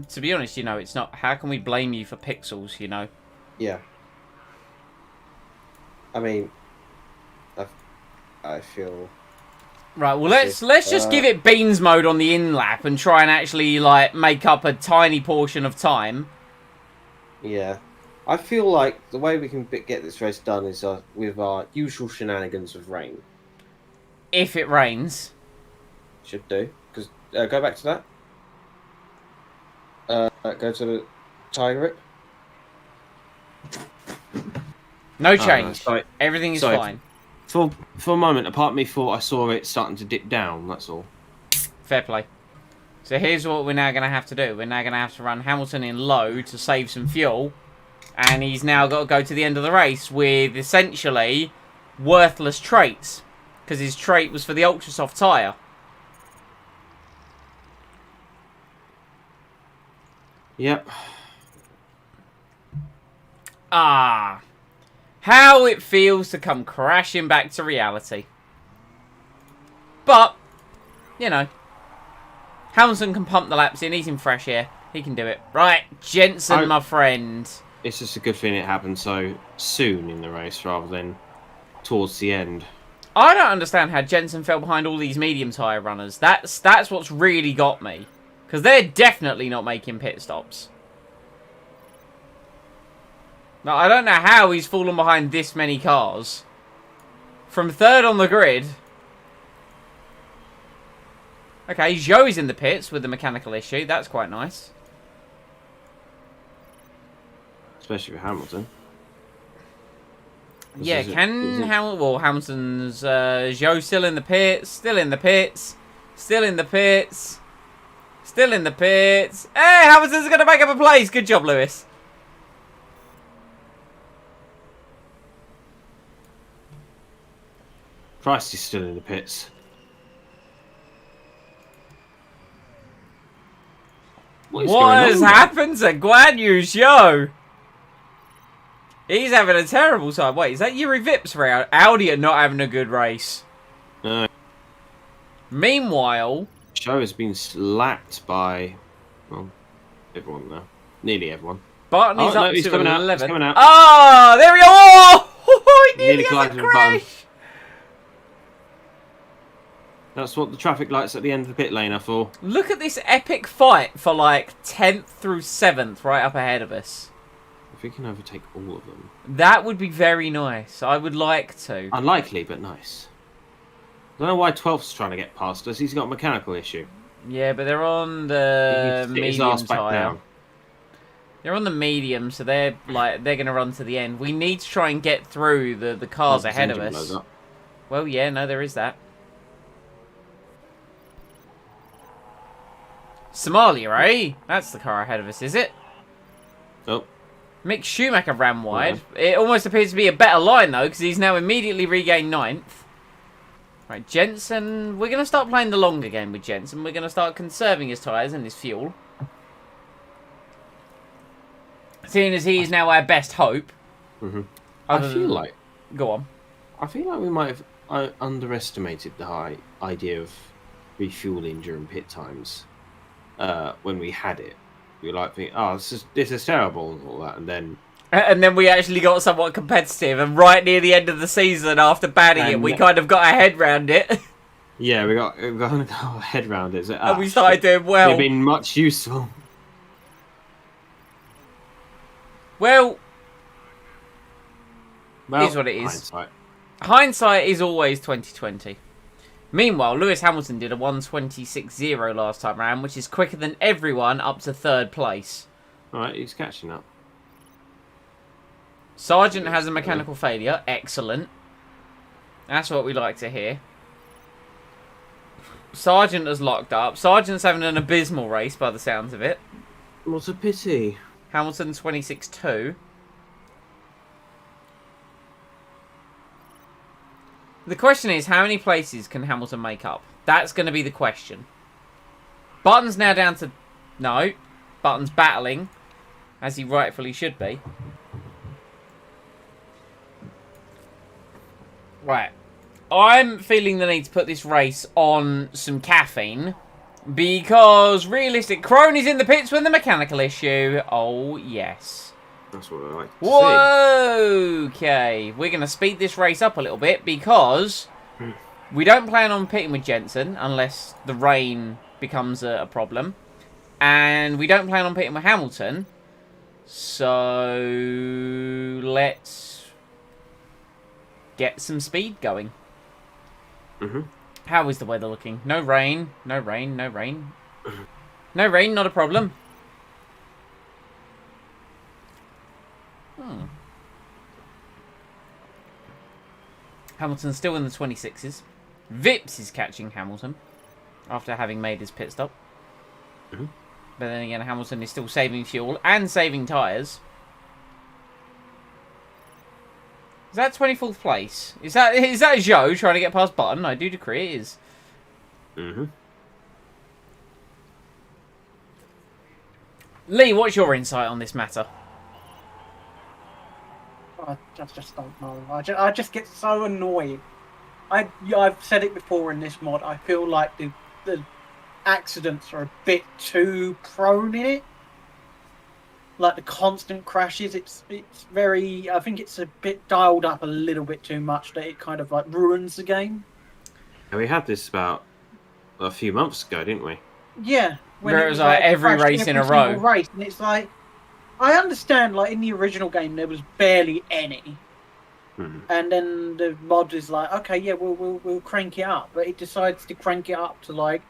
To be honest, you know, it's not. How can we blame you for pixels? You know. Yeah. I mean, I feel. Right, well, let's just give it beans mode on the in lap and try and actually like make up a tiny portion of time. Yeah, I feel like the way we can get this race done is with our usual shenanigans of rain. If it rains, should do. Because go back to that. Go to the tire grip. No change. Everything is fine. For a moment, a part of me thought I saw it starting to dip down, that's all. Fair play. So here's what we're now going to have to do. We're now going to have to run Hamilton in low to save some fuel. And he's now got to go to the end of the race with essentially worthless traits. Because his trait was for the ultra soft tyre. Yep. Ah. how it feels to come crashing back to reality. But, you know, Hamilton can pump the laps in. He's in fresh air. He can do it. Right, Jensen, my friend. It's just a good thing it happened so soon in the race rather than towards the end. I don't understand how Jensen fell behind all these medium tyre runners. That's what's really got me. Because they're definitely not making pit stops. Now, I don't know how he's fallen behind this many cars. From third on the grid. Okay, Zhou's in the pits with the mechanical issue. That's quite nice. Especially with Hamilton. Yeah, Hamilton's Zhou still in the pits, still in the pits, still in the pits, still in the pits. Hey, Hamilton's going to make up a place. Good job, Lewis. Christ is still in the pits. What has happened to Guan Yu Zhou? He's having a terrible time. Wait, is that Yuri Vips for Audi are not having a good race? No. Meanwhile, Zhou has been slapped by, well, everyone now. Nearly everyone. Button is up he's to coming 11. Out. He's coming out. Oh, there we are! Oh, he nearly collided had a with Button. crash. That's what the traffic lights at the end of the pit lane are for. Look at this epic fight for like 10th through 7th right up ahead of us. If we can overtake all of them. That would be very nice. I would like to. Unlikely, but nice. I don't know why 12th's trying to get past us. He's got a mechanical issue. Yeah, but they're on the He can sit his medium ass back tyre. down. They're on the medium, so they're going to run to the end. We need to try and get through the cars ahead of us. Well, yeah, no, there is that. Somalia, eh? That's the car ahead of us, is it? Oh. Mick Schumacher ran wide. It almost appears to be a better line, though, because he's now immediately regained 9th. Right, Jensen. We're going to start playing the longer game with Jensen. We're going to start conserving his tyres and his fuel. Seeing as he is now our best hope. I feel like... Go on. I feel like we might have underestimated the idea of refueling during pit times. When we had it, we were like thinking, "Oh, this is terrible," and all that, and then we actually got somewhat competitive, and right near the end of the season, after banning it, we kind of got our head round it. Yeah, we got our head round it, and we started doing well. They've been much useful. Well, is what it is. Hindsight is always 2020. Meanwhile, Lewis Hamilton did a 1:26.0 last time round, which is quicker than everyone up to 3rd place. Alright, he's catching up. Sargent has a mechanical failure. Excellent. That's what we like to hear. Sargent has locked up. Sargent's having an abysmal race by the sounds of it. What a pity. Hamilton 26.2. The question is, how many places can Hamilton make up? That's going to be the question. Button's now down to... No. Button's battling, as he rightfully should be. Right. I'm feeling the need to put this race on some caffeine. Because, realistic, Crony's in the pits with the mechanical issue. Oh, yes. That's what I like to Whoa! Okay, we're going to speed this race up a little bit because we don't plan on pitting with Jensen unless the rain becomes a problem. And we don't plan on pitting with Hamilton. So let's get some speed going. How is the weather looking? No rain, no rain, no rain. No rain, not a problem. Hamilton's still in the 26s. Vips is catching Hamilton after having made his pit stop. But then again, Hamilton is still saving fuel and saving tyres. Is that 24th place? Is that Zhou trying to get past Button? I do decree it is. Lee, what's your insight on this matter? just don't know. I just get so annoyed. I've said it before in this mod. I feel like the accidents are a bit too prone in it. Like the constant crashes, it's very. I think it's a bit dialed up a little bit too much. That it kind of like ruins the game. And we had this about a few months ago, didn't we? Yeah, Where it was like every crashed race in a every row. single race, and it's like I understand. Like in the original game, there was barely any, and then the mod is like, okay, yeah, we'll crank it up, but it decides to crank it up to like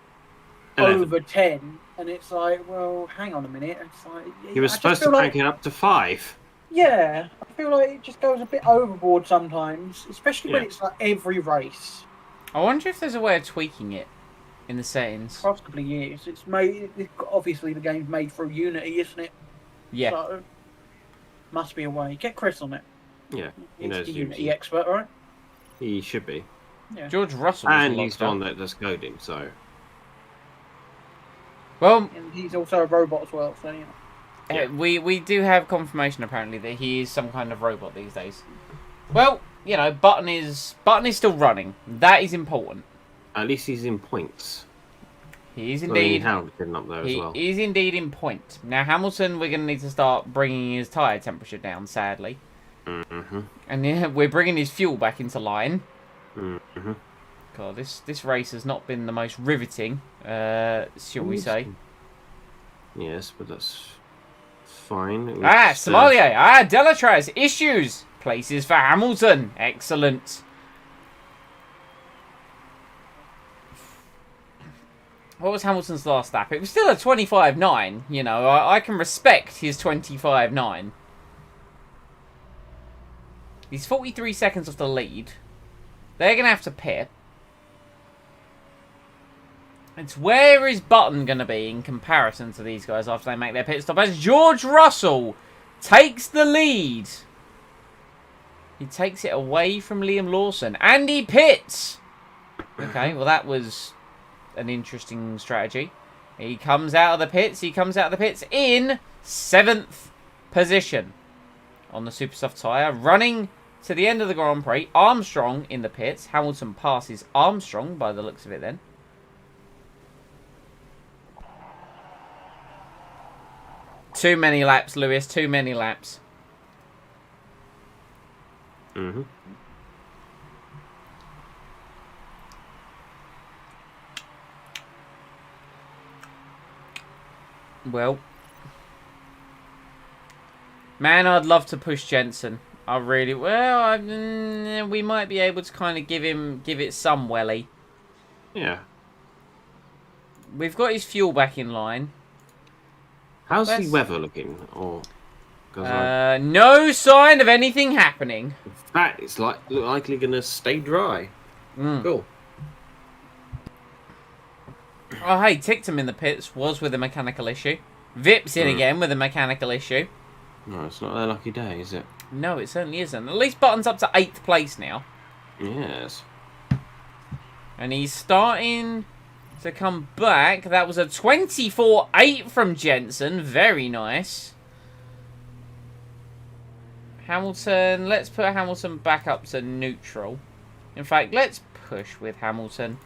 11. over 10, and it's like, well, hang on a minute. It's like He was I just supposed to feel crank like, it up to 5. yeah, I feel like it just goes a bit overboard sometimes, especially when Yeah. it's like every race. I wonder if there's a way of tweaking it in the settings. Possibly is. It's made. Obviously, the game's made through Unity, isn't it? Yeah. So, must be a way. Get Chris on it. Yeah, he He's knows the Unity. Unity expert, right? He should be. Yeah. George Russell was And locked he's the one up. that's coding, so... Well, And he's also a robot as well, so you know. Yeah. we do have confirmation apparently that he is some kind of robot these days. Well, you know, Button is still running. That is important. At least he's in points. He is I mean, indeed. Hamilton up there as He well. is indeed in point. Now Hamilton, we're going to need to start bringing his tyre temperature down, sadly. Mm-hmm. And yeah, we're bringing his fuel back into line. Mm-hmm. God, this race has not been the most riveting, shall we say. Yes, but that's fine. It was, Somalia! Delatraz! Issues! Places for Hamilton! Excellent. What was Hamilton's last lap? It was still a 25.9. You know, I can respect his 25.9. He's 43 seconds off the lead. They're going to have to pit. It's where is Button going to be in comparison to these guys after they make their pit stop? As George Russell takes the lead. He takes it away from Liam Lawson. And he pits. Okay, well that was an interesting strategy. He comes out of the pits. He comes out of the pits in 7th position on the super soft tyre. Running to the end of the Grand Prix. Armstrong in the pits. Hamilton passes Armstrong by the looks of it then. Too many laps, Lewis. Too many laps. Mm-hmm. Well, man, I'd love to push Jensen. I really we might be able to kind of give it some welly. Yeah. We've got his fuel back in line. How's Let's- the weather looking? Or... 'cause No sign of anything happening. in fact, it's likely going to stay dry. Cool. Oh, hey, Tictum in the pits was with a mechanical issue. Vip's in again with a mechanical issue. No, it's not their lucky day, is it? No, it certainly isn't. At least Button's up to 8th place now. Yes. And he's starting to come back. That was a 24.8 from Jensen. Very nice. Hamilton. Let's put Hamilton back up to neutral. In fact, let's push with Hamilton.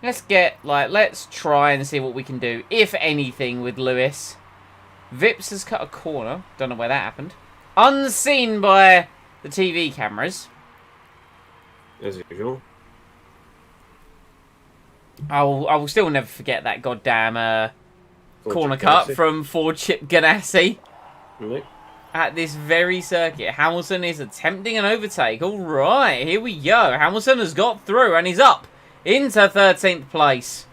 Let's try and see what we can do, if anything, with Lewis. Vips has cut a corner. Don't know where that happened. Unseen by the TV cameras. As usual. I will still never forget that goddamn corner Chip cut Ganassi. from Ford Chip Ganassi Really? at this very circuit. Hamilton is attempting an overtake. All right, here we go. Hamilton has got through and he's up into 13th place.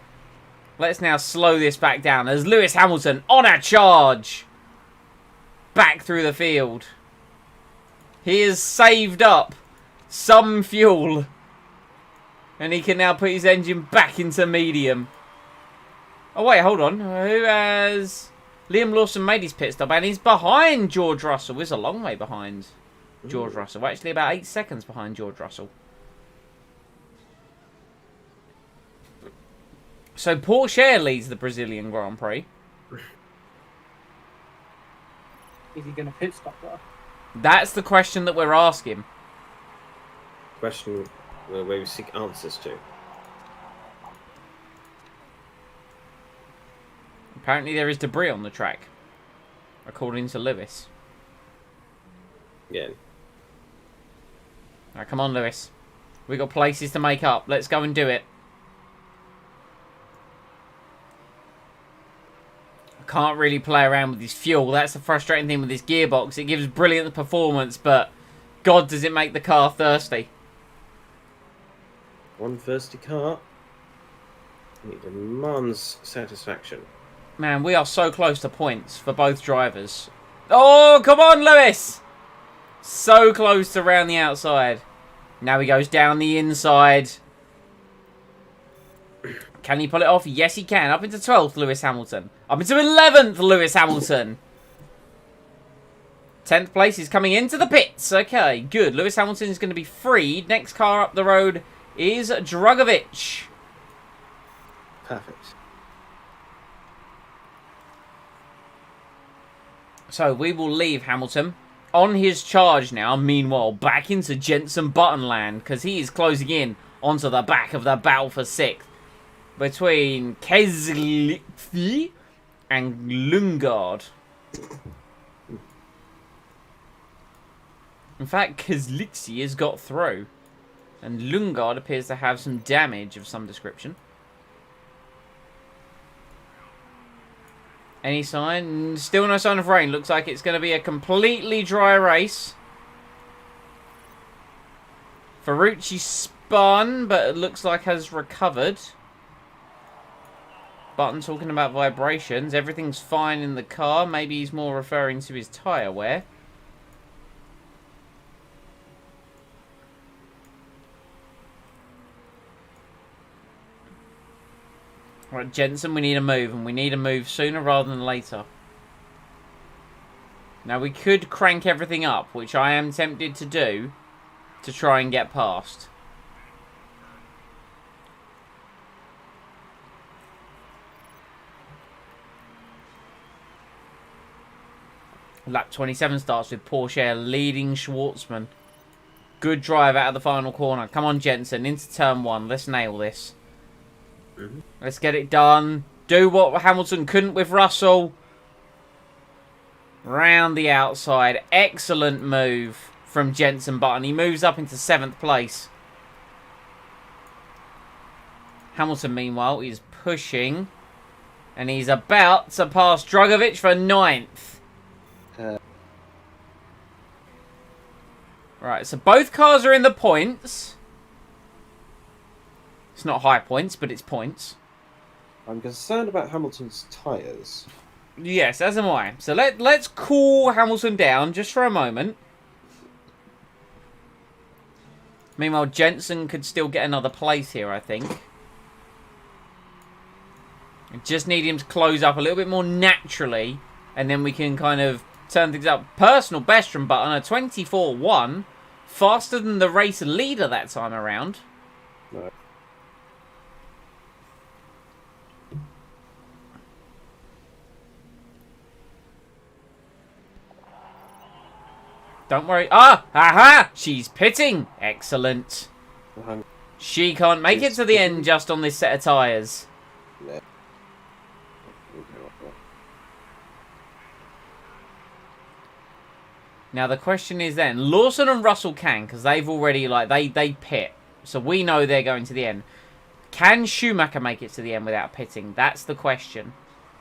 Let's now slow this back down as Lewis Hamilton on a charge. Back through the field. He has saved up some fuel. And he can now put his engine back into medium. Oh, wait, hold on. Who has... Liam Lawson made his pit stop and he's behind George Russell. He's a long way behind George Russell. We're actually about 8 seconds behind George Russell. So Porsche leads the Brazilian Grand Prix. Is he going to pit stop though? That's the question that we're asking. Question where we seek answers to. Apparently there is debris on the track, according to Lewis. Yeah. Alright, come on, Lewis. We got places to make up. Let's go and do it. I can't really play around with this fuel. That's the frustrating thing with this gearbox. It gives brilliant performance, but God, does it make the car thirsty. One thirsty car. It demands satisfaction. Man, we are so close to points for both drivers. Oh, come on, Lewis! So close to round the outside. Now he goes down the inside. Can he pull it off? Yes, he can. Up into 12th, Lewis Hamilton. Up into 11th, Lewis Hamilton. 10th place is coming into the pits. Okay, good. Lewis Hamilton is going to be freed. Next car up the road is Drugovich. Perfect. So we will leave Hamilton on his charge now. Meanwhile, back into Jenson Button land because he is closing in onto the back of the battle for 6th. Between Keselowski and Lundgaard. In fact, Keselowski has got through. And Lundgaard appears to have some damage of some description. Any sign? Still no sign of rain. Looks like it's going to be a completely dry race. Ferrucci spun, but it looks like has recovered. Button talking about vibrations. Everything's fine in the car. Maybe he's more referring to his tyre wear. Right, Jenson, we need a move, and we need a move sooner rather than later. Now, we could crank everything up, which I am tempted to do, to try and get past. Lap 27 starts with Porsche leading Schwartzman. Good drive out of the final corner. Come on, Jenson, into turn 1. Let's nail this. Let's get it done. Do what Hamilton couldn't with Russell. Round the outside. Excellent move from Jenson Button. He moves up into 7th place. Hamilton, meanwhile, is pushing. And he's about to pass Drugovich for 9th. Right, so both cars are in the points. It's not high points, but it's points. I'm concerned about Hamilton's tyres. Yes, as am I. So let's cool Hamilton down just for a moment. Meanwhile, Jenson could still get another place here, I think. I just need him to close up a little bit more naturally, and then we can kind of turn things up. Personal best from Button, a 24.1. Faster than the race leader that time around. No. Don't worry. Ah! Aha! She's pitting. Excellent. I'm She can't make it to the end just on this set of tyres. Yeah. Now the question is then, Lawson and Russell can, because they've already, like, they pit. So we know they're going to the end. Can Schumacher make it to the end without pitting? That's the question.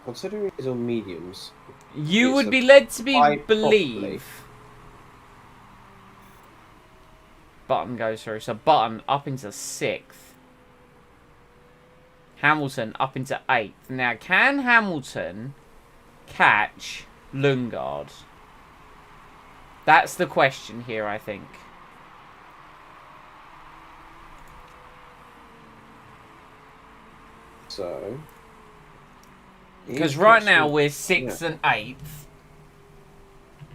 Considering he's on mediums, You It's would a be led to fight believe. properly. Button goes through. So Button up into 6th. Hamilton up into 8th. Now, can Hamilton catch Lundgaard? That's the question here, I think. so... Because right now we're 6th and 8th.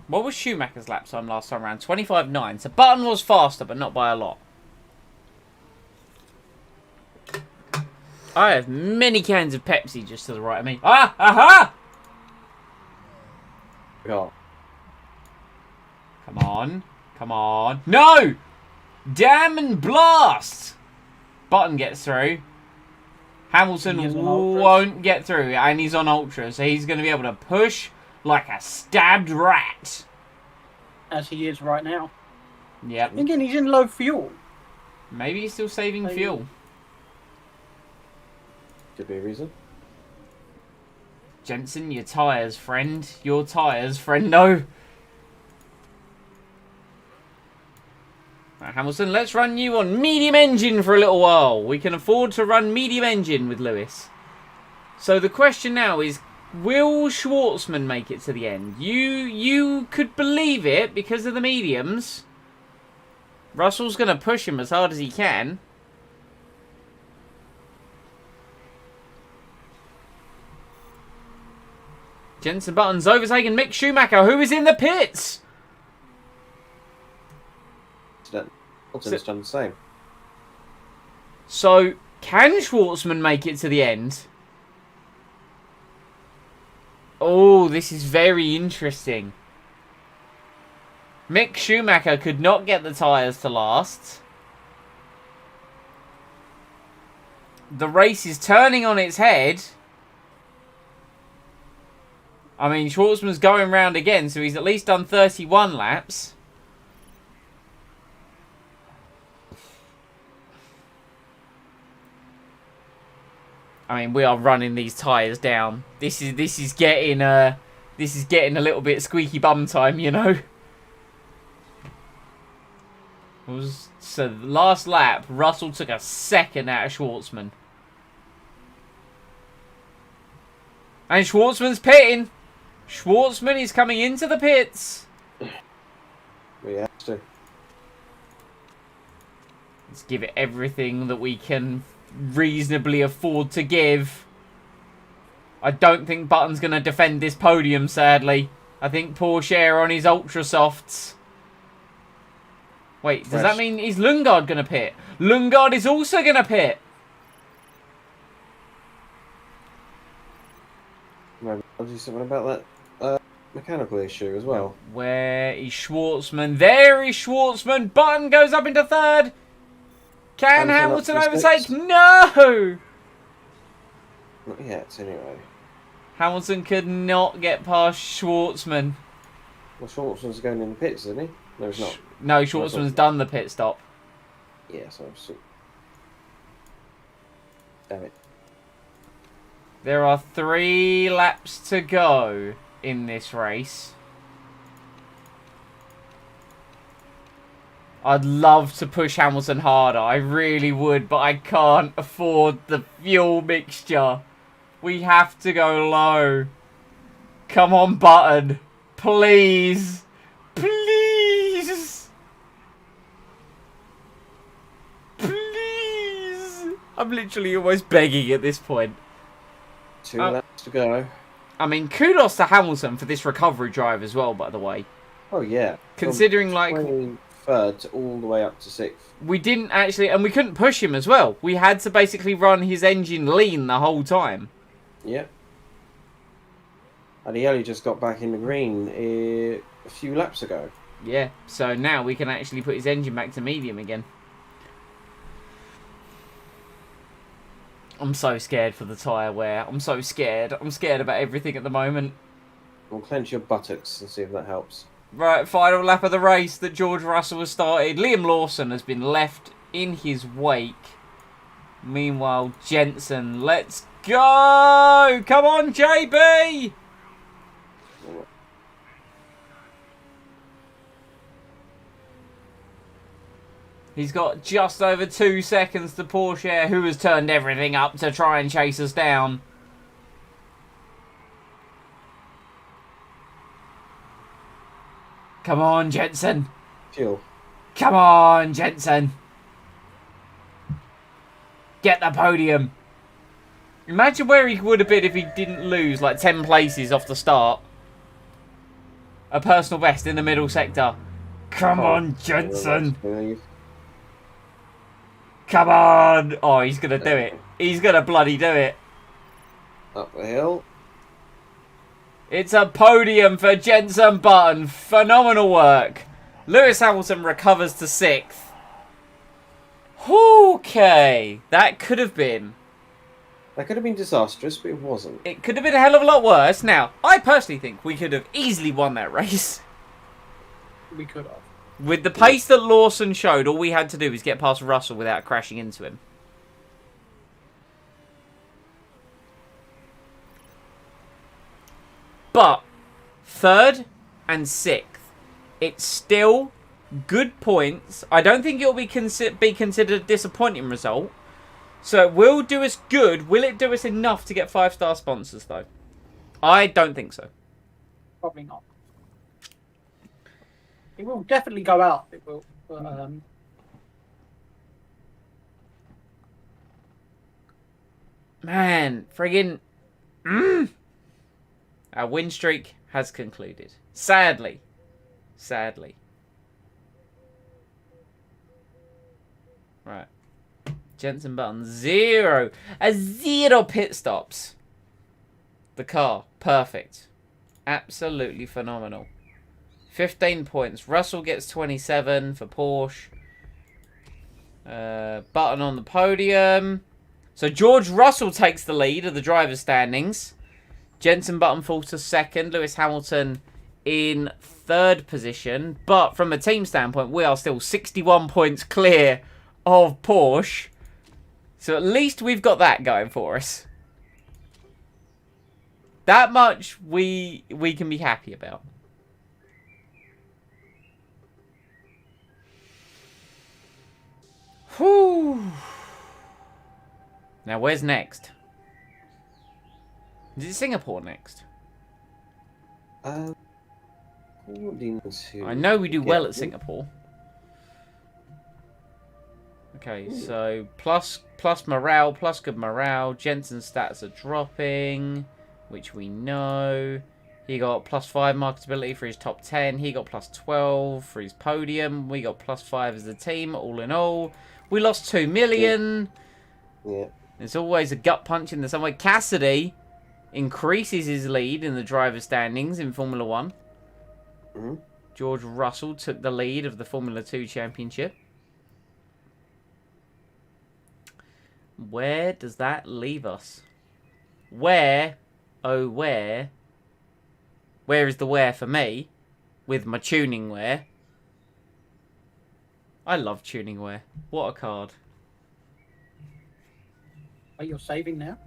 What was Schumacher's lap time last time around? 25.9. So Button was faster, but not by a lot. I have many cans of Pepsi just to the right of me. Ah! Aha! Yeah. Come on. Come on. No! Damn and blast! Button gets through. Hamilton won't get through, and he's on Ultra, so he's going to be able to push like a stabbed rat. As he is right now. Yep. Again, he's in low fuel. Maybe he's still saving fuel. Could be a reason. Jensen, your tyres, friend. Your tyres, friend. No. Right, Hamilton, let's run you on medium engine for a little while. We can afford to run medium engine with Lewis. So the question now is, will Schwartzman make it to the end? You could believe it because of the mediums. Russell's going to push him as hard as he can. Jensen Button's overtaken Mick Schumacher, who is in the pits. Hamilton's done the same. So, can Schwartzman make it to the end? Oh, this is very interesting. Mick Schumacher could not get the tyres to last. The race is turning on its head. I mean, Schwartzman's going round again, so he's at least done 31 laps. I mean, we are running these tyres down. This is getting a little bit squeaky bum time, you know. So the last lap, Russell took a second out of Schwartzman, and Schwartzman's pitting. Schwartzman is coming into the pits. We have to. Let's give it everything that we can reasonably afford to give. I don't think Button's going to defend this podium, sadly. I think Porsche are on his Ultra Softs. Wait, does that mean is Lundgaard going to pit? Lundgaard is also going to pit. Maybe I'll do something about that mechanical issue as well. Where is Schwartzman? There is Schwartzman. Button goes up into third. Can Hamilton overtake? No! Not yet, anyway. Hamilton could not get past Schwartzman. Well, Schwartzman's going in the pits, isn't he? No, he's not. No, Schwartzman's done the pit stop. Yeah, so... Damn it. There are 3 laps to go in this race. I'd love to push Hamilton harder. I really would, but I can't afford the fuel mixture. We have to go low. Come on, Button. Please. Please. Please. I'm literally almost begging at this point. 2 laps to go. I mean, kudos to Hamilton for this recovery drive as well, by the way. Oh, yeah. Considering, like... 23rd all the way up to 6th. We didn't actually... And we couldn't push him as well. We had to basically run his engine lean the whole time. Yeah. And he only just got back in the green a few laps ago. Yeah, so now we can actually put his engine back to medium again. I'm so scared for the tyre wear. I'm so scared. I'm scared about everything at the moment. We'll clench your buttocks and see if that helps. Right, final lap of the race that George Russell has started. Liam Lawson has been left in his wake. Meanwhile, Jensen, let's go! Come on, JB! He's got just over 2 seconds to Porsche, who has turned everything up to try and chase us down. Come on, Jensen. Fuel. Come on, Jensen. Get the podium. Imagine where he would have been if he didn't lose like 10 places off the start. A personal best in the middle sector. Come on, Jensen. Come on. Oh, he's going to do it. He's going to bloody do it. Up the hill. It's a podium for Jensen Button. Phenomenal work. Lewis Hamilton recovers to 6th. Okay, that could have been. That could have been disastrous, but it wasn't. It could have been a hell of a lot worse. Now, I personally think we could have easily won that race. We could have. With the pace that Lawson showed, all we had to do was get past Russell without crashing into him. But 3rd and 6th, it's still good points. I don't think it'll be considered a disappointing result. So it will do us good. Will it do us enough to get 5-star sponsors, though? I don't think so. Probably not. It will definitely go out. It will. But, man, friggin'... Our win streak has concluded. Sadly. Sadly. Right. Jensen Button, 0 pit stops. The car, perfect. Absolutely phenomenal. 15 points. Russell gets 27 for Porsche. Button on the podium. So George Russell takes the lead of the driver's standings. Jensen Button falls to 2nd. Lewis Hamilton in 3rd position. But from a team standpoint, we are still 61 points clear of Porsche. So at least we've got that going for us. That much we can be happy about. Whew. Now where's next? Is it Singapore next? According to... I know we do well at Singapore. Okay, so plus morale, plus good morale. Jensen's stats are dropping, which we know. He got +5 marketability for his top 10. He got +12 for his podium. We got +5 as a team, all in all. We lost 2 million. Yeah. There's always a gut punch in the some way. Cassidy increases his lead in the driver standings in Formula 1. Mm-hmm. George Russell took the lead of the Formula 2 championship. Where does that leave us? Where, oh where is the where for me? With my tuning wear. I love tuning wear. What a card. are you saving now?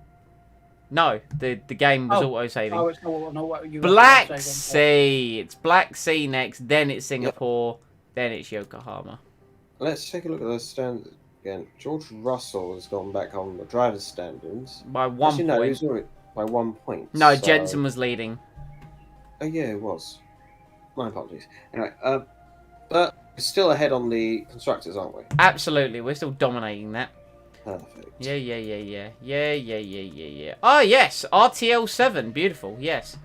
No, the game was auto-saving. Oh, it's not what you Black Sea. It's Black Sea next, then it's Singapore, then it's Yokohama. Let's take a look at those standards again. George Russell has gone back on the driver's standards. By 1 Actually, point. no, he was already by 1 point. No, so... Jensen was leading. Oh, yeah, it was. My apologies. Anyway, but we're still ahead on the constructors, aren't we? Absolutely, we're still dominating that. Perfect. Yeah. Oh, yes, RTL7, beautiful, yes.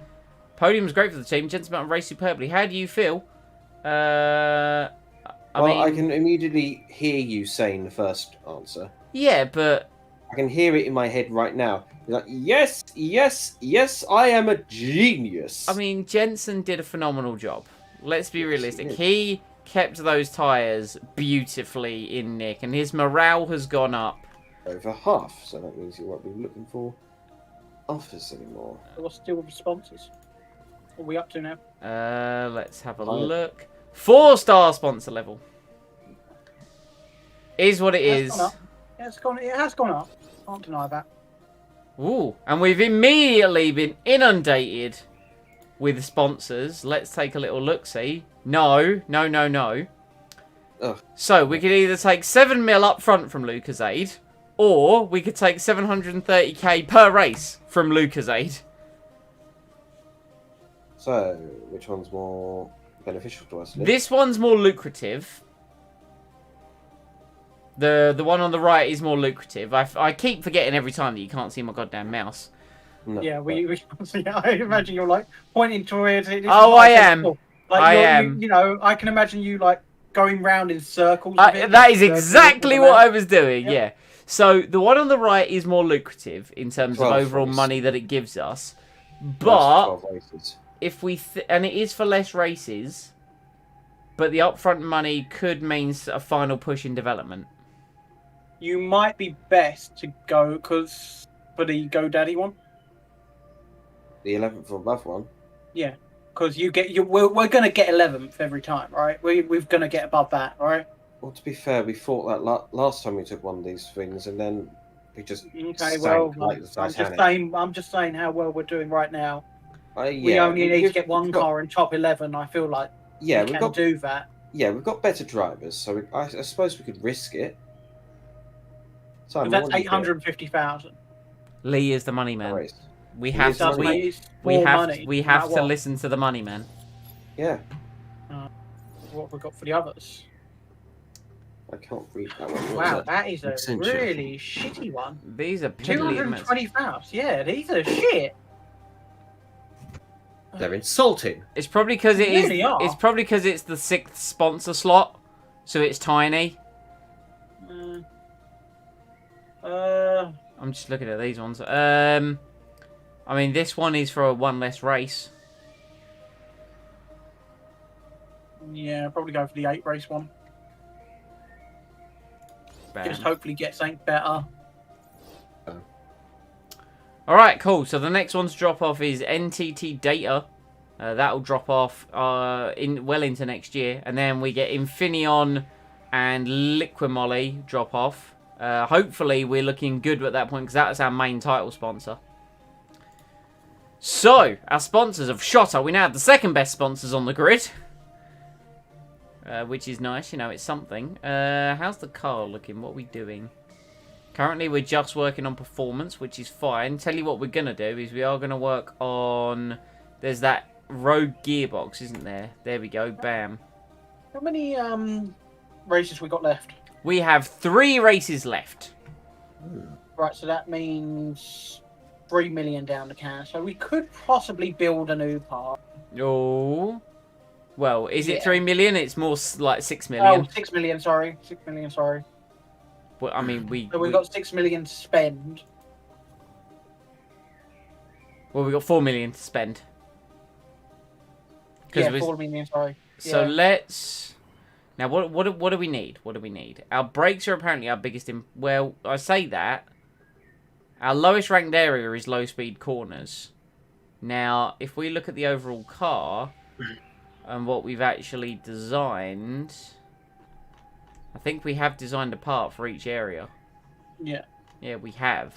Podium's great for the team. Jensen Button raced superbly. How do you feel? I mean... I can immediately hear you saying the first answer. Yeah, but... I can hear it in my head right now. You're like, yes, I am a genius. I mean, Jensen did a phenomenal job. Let's be realistic. Yes, He kept those tyres beautifully in nick, and his morale has gone up. Over half, so that means you won't be looking for offers anymore. What's still with sponsors? What are we up to now? Let's have a look. 4-star sponsor level. Is what it is. It has gone up. Can't deny that. Ooh, and we've immediately been inundated with sponsors. Let's take a little look-see. No. Ugh. So, we could either take 7 mil up front from Lucozade, or we could take 730k per race from Lucozade. So, which one's more beneficial to us? Liv? This one's more lucrative. The one on the right is more lucrative. I keep forgetting every time that you can't see my goddamn mouse. No, Yeah, I imagine you're like pointing towards it. Oh, I am. I am. You know, I can imagine you like going round in circles. That is exactly what I was doing. Yep. Yeah. So the one on the right is more lucrative in terms of 12 overall races. money that it gives us, That's but 12 races. if we and it is for less races, but the upfront money could mean a final push in development. You might be best to go for the GoDaddy one. The 11th or above one. Yeah, because we're gonna get 11th every time, right? We're gonna get above that, right? Well, to be fair, we thought that last time we took one of these things, and then we just Okay, sank well, like the I'm just saying how well we're doing right now. Yeah, We only need to get one we've got- car in top 11. I feel like Yeah, we we've can got do that. we've got better drivers, so I suppose we could risk it. But Simon, that's what do you 850,000. Lee is the money think? man. Alright. We He have is to. the money man. We have to listen to the money man. Yeah, What have we got for the others? I can't read that one. What Wow, was it? that is a Accenture. really shitty one. These are piddly amounts. 220,000. Yeah, these are shit. They're insulting. It's probably because it They is. really are. It's probably because it's the 6th sponsor slot, so it's tiny. I'm just looking at these ones. I mean, this one is for one less race. Yeah, probably go for the 8 race one. Bam. Just hopefully get something better. All right, cool. So the next one to drop off is NTT Data. That'll drop off into next year, and then we get Infineon and Liquimoly drop off. Hopefully, we're looking good at that point because that's our main title sponsor. So our sponsors have shot up. We now have the second best sponsors on the grid, which is nice. You know, it's something. How's the car looking? What are we doing? Currently, we're just working on performance, which is fine. Tell you what we're going to do is we are going to work on... There's that rogue gearbox, isn't there? There we go. Bam. How many races we got left? We have 3 races left. Right, so that means 3 million down the can. So we could possibly build a new part. Oh. Well, is it Yeah. 3 million? It's more like 6 Oh, million. 6 million, sorry. 6 million, sorry. Well, I mean, So we've got 6 million to spend. Well, we got 4 million to spend. Yeah, we- 4 million, sorry. So Yeah. let's... Now, what do we need? What do we need? Our brakes are apparently our biggest... Well, I say that. Our lowest ranked area is low-speed corners. Now, if we look at the overall car and what we've actually designed... I think we have designed a part for each area. Yeah. Yeah, we have.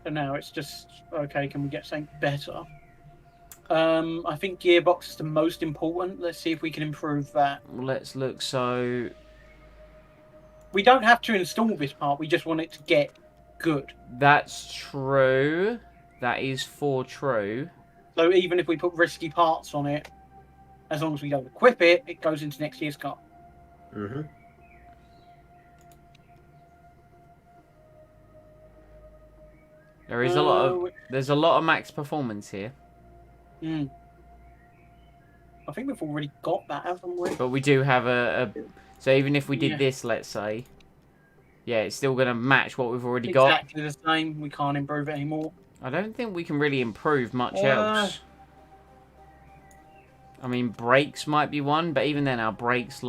So now it's just, okay, can we get something better? I think gearbox is the most important. Let's see if we can improve that. Let's look. So We don't have to install this part. We just want it to get good. that's true. That is for true. So even if we put risky parts on it, as long as we don't equip it, it goes into next year's car. Mm-hmm. There is a lot of there's a lot of max performance here, I think we've already got that, haven't we? but we do have a so even if we did Yeah. this, let's say, yeah, it's still gonna match what we've already got. Exactly the same. We can't improve it anymore. I don't think we can really improve much Uh. else. I mean, brakes might be one, but even then, our brakes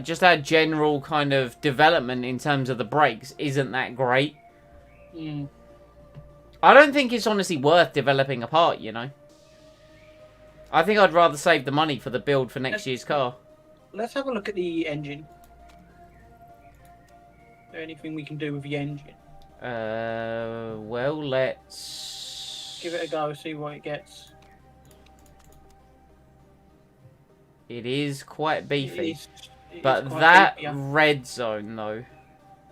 just our general kind of development in terms of the brakes isn't that great. Mm. I don't think it's honestly worth developing a part, you know. I think I'd rather save the money for the build for next year's car. Let's have a look at the engine. Is there anything we can do with the engine? Well, let's Give it a go, see what it gets. It is quite beefy. It is But quite that beefy, yeah. red zone, though.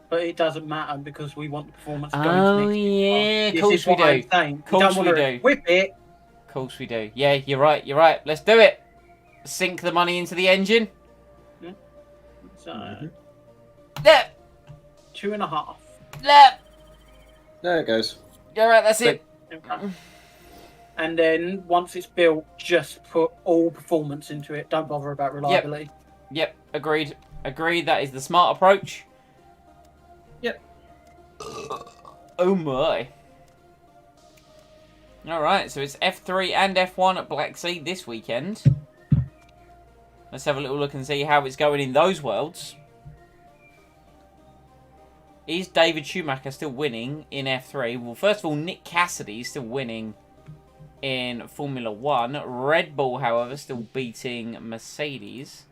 But it doesn't matter because we want the performance to go Oh, into next year. yeah, This course is we what I'm do. saying. Course don't want we to do. equip it. Of course we do. Yeah, you're right, you're right. Let's do it. Sink the money into the engine. So, There, 2.5. there. There it goes. You're right, that's it. Okay. And then once it's built, just put all performance into it. Don't bother about reliability. Yep, agreed. Agreed, that is the smart approach. Yep. Oh my. Alright, so it's F3 and F1 at Black Sea this weekend. Let's have a little look and see how it's going in those worlds. Is David Schumacher still winning in F3? Well, first of all, Nick Cassidy is still winning in Formula 1. Red Bull, however, still beating Mercedes.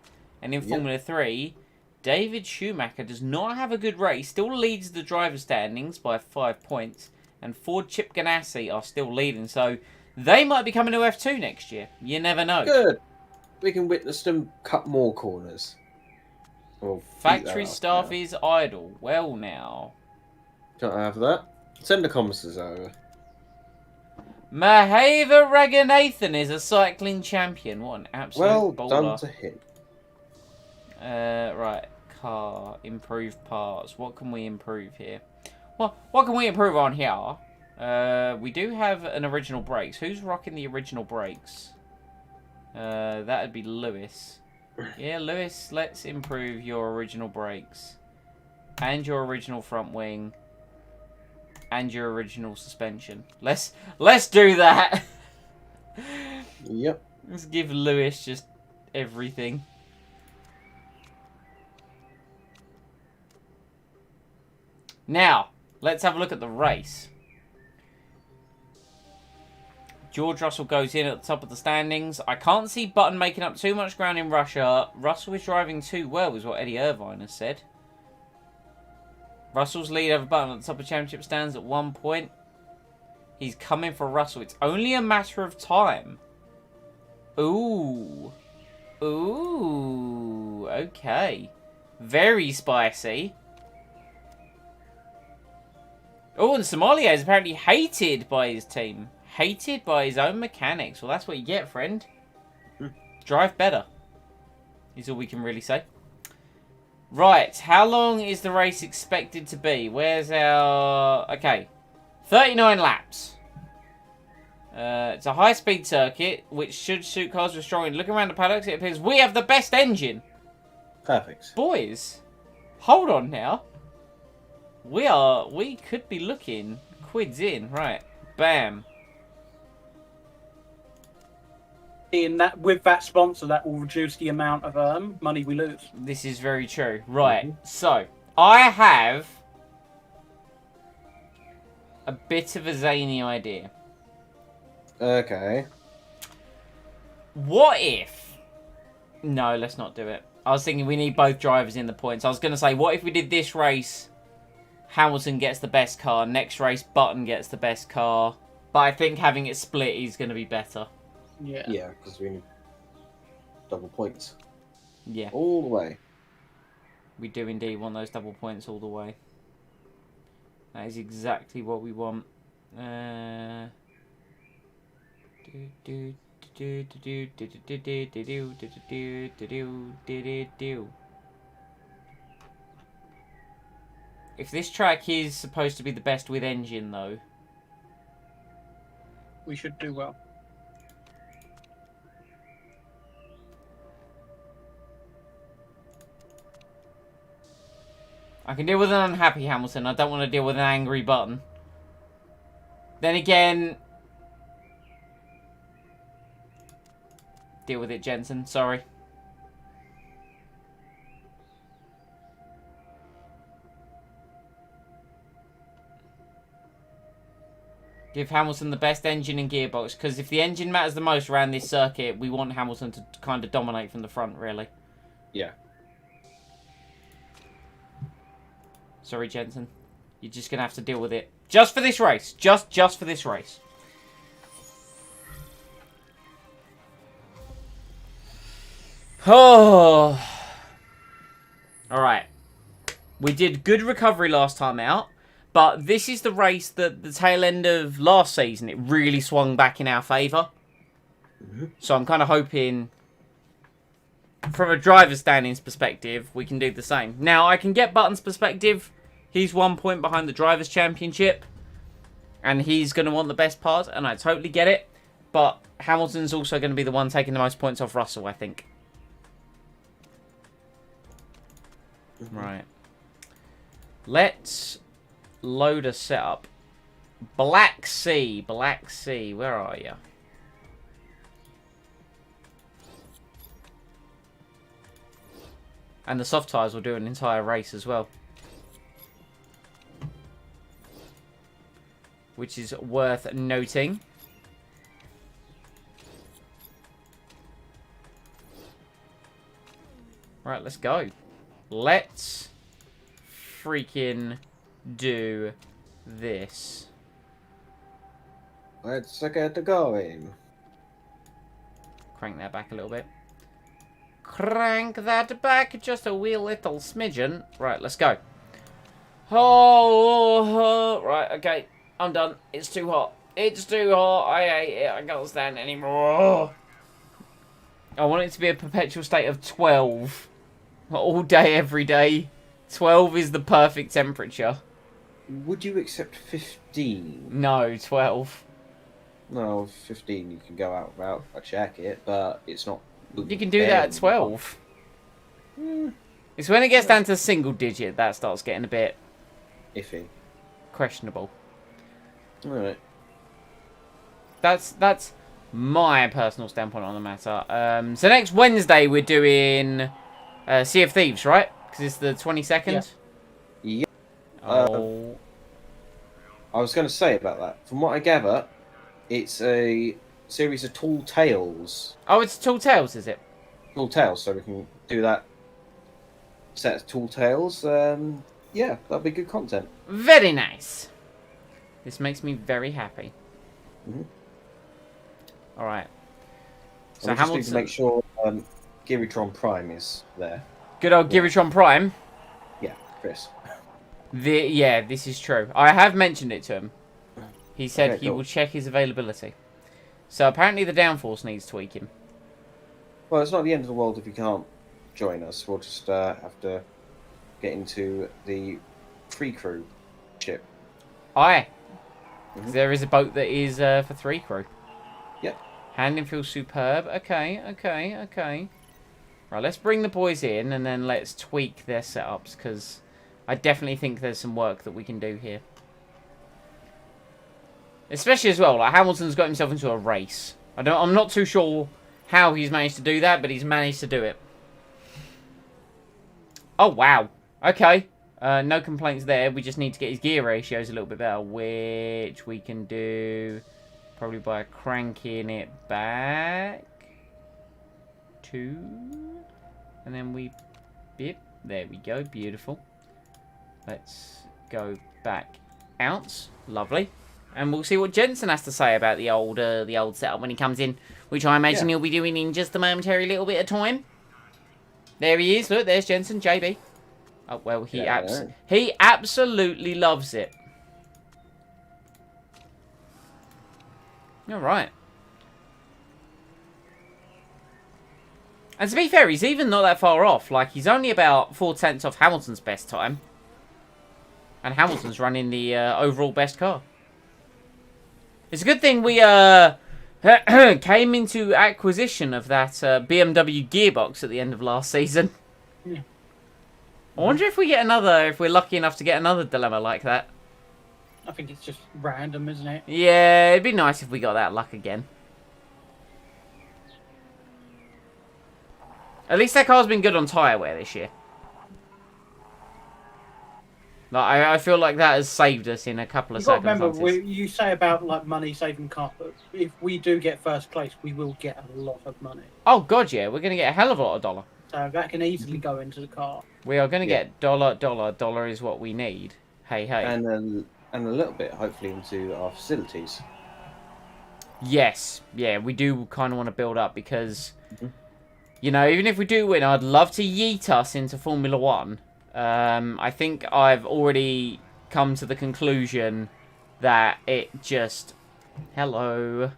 And in Formula 3, David Schumacher does not have a good race. Still leads the driver standings by 5 points. And Ford Chip Ganassi are still leading. So they might be coming to F2 next year. You never know. Good. We can witness them cut more corners. Factory staff is idle. Well, now. Can't have that. Send the comments over. Mahava Raghunathan is a cycling champion. What an absolute Well baller. done to him. Right. Car. Improve parts. What can we improve here? What can we improve on here? We do have an original brakes. Who's rocking the original brakes? That'd be Lewis. Yeah, Lewis, let's improve your original brakes. And your original front wing. And your original suspension. Let's do that. Yep. Let's give Lewis just everything. Now, let's have a look at the race. George Russell goes in at the top of the standings. I can't see Button making up too much ground in Russia. Russell is driving too well, is what Eddie Irvine has said. Russell's lead over Button at the top of championship stands at 1 point. He's coming for Russell. It's only a matter of time. Ooh. Ooh. Okay. Very spicy. Oh, and Somalia is apparently hated by his team. Hated by his own mechanics. Well, that's what you get, friend. Drive better. Is all we can really say. Right. How long is the race expected to be? Where's our... Okay. 39 laps. It's a high-speed circuit, which should suit cars with strong... Looking around the paddocks, it appears we have the best engine. Perfect. Boys, hold on now. We could be looking quids in. Right. Bam. In that, with that sponsor, that will reduce the amount of money we lose. This is very true. Right. So, I have a bit of a zany idea. Okay. What if... No, let's not do it. I was thinking we need both drivers in the points. I was going to say, what if we did this race... Hamilton gets the best car. Next race, Button gets the best car. But I think having it split is going to be better. Yeah. Yeah, because we need double points. Yeah. All the way. We do indeed want those double points all the way. That is exactly what we want. If this track is supposed to be the best with engine, though, We should do well. I can deal with an unhappy Hamilton. I don't want to deal with an angry Button. Then again... Deal with it, Jensen. Sorry. Give Hamilton the best engine and gearbox. Because if the engine matters the most around this circuit, we want Hamilton to kind of dominate from the front, really. Yeah. Sorry, Jensen. You're just going to have to deal with it. Just for this race. Just for this race. Oh. Alright. We did good recovery last time out. But this is the race that the tail end of last season, it really swung back in our favour. So I'm kind of hoping, from a driver's standings perspective, we can do the same. Now, I can get Button's perspective. He's 1 point behind the Drivers' Championship. And he's going to want the best part, and I totally get it. But Hamilton's also going to be the one taking the most points off Russell, I think. Right. Let's load a setup Black Sea. Black Sea. Where are you? And the soft tires will do an entire race as well. Which is worth noting. Right, let's go. Let's freaking do this. Let's get going. Crank that back a little bit. Crank that back just a wee little smidgen. Right, let's go. Oh, right, okay. I'm done. It's too hot. It's too hot. I hate it. I can't stand it anymore. I want it to be a perpetual state of 12. All day, every day. 12 is the perfect temperature. Would you accept 15? No, 12. No, 15 you can go out without a jacket, but it's not... You can do that at 12. It's when it gets down to single digit that starts getting a bit... iffy. questionable. Alright. That's my personal standpoint on the matter. So next Wednesday we're doing Sea of Thieves, right? Because it's the 22nd? Yeah. Oh. I was going to say about that. From what I gather, it's a series of Tall Tales. Oh, it's Tall Tales, is it? Tall Tales, so we can do that set of Tall Tales. Yeah, that'll be good content. Very nice. This makes me very happy. Alright. So we just need to Hamilton... make sure Giritron Prime is there. Good old Giritron Prime. Yeah, Chris. Yeah, this is true. I have mentioned it to him. He said Okay, he cool. will check his availability. So apparently the downforce needs tweaking. Well, it's not the end of the world if you can't join us. We'll just have to get into the free crew ship. Aye. There is a boat that is for 3 crew. Yep. Handling feels superb. Okay. Right, let's bring the boys in and then let's tweak their setups because I definitely think there's some work that we can do here. Especially as well, like Hamilton's got himself into a race. I'm not too sure how he's managed to do that, but he's managed to do it. Oh wow. Okay. No complaints there. We just need to get his gear ratios a little bit better, which we can do probably by cranking it back 2, and then we bip. There we go. Beautiful. Let's go back out. Lovely. And we'll see what Jensen has to say about the old setup when he comes in, which I imagine he'll be doing in just a momentary little bit of time. There he is. Look, there's Jensen, JB. Oh, well, he absolutely loves it. All right. And to be fair, he's even not that far off. Like, he's only about 4/10 off Hamilton's best time. And Hamilton's running the overall best car. It's a good thing we came into acquisition of that BMW gearbox at the end of last season. Yeah. I wonder if we get another, if we're lucky enough to get another dilemma like that. I think it's just random, isn't it? Yeah, it'd be nice if we got that luck again. At least that car's been good on tyre wear this year. Like, I feel like that has saved us in a couple of circumstances. Remember, you say about like money saving car, but if we do get first place, we will get a lot of money. Oh god, yeah, we're gonna get a hell of a lot of dollar. So that can easily go into the car. We are gonna get dollar is what we need. Hey. And a little bit, hopefully, into our facilities. Yes, yeah, we do kind of want to build up because, you know, even if we do win, I'd love to yeet us into Formula 1. I think I've already come to the conclusion that it just... Hello.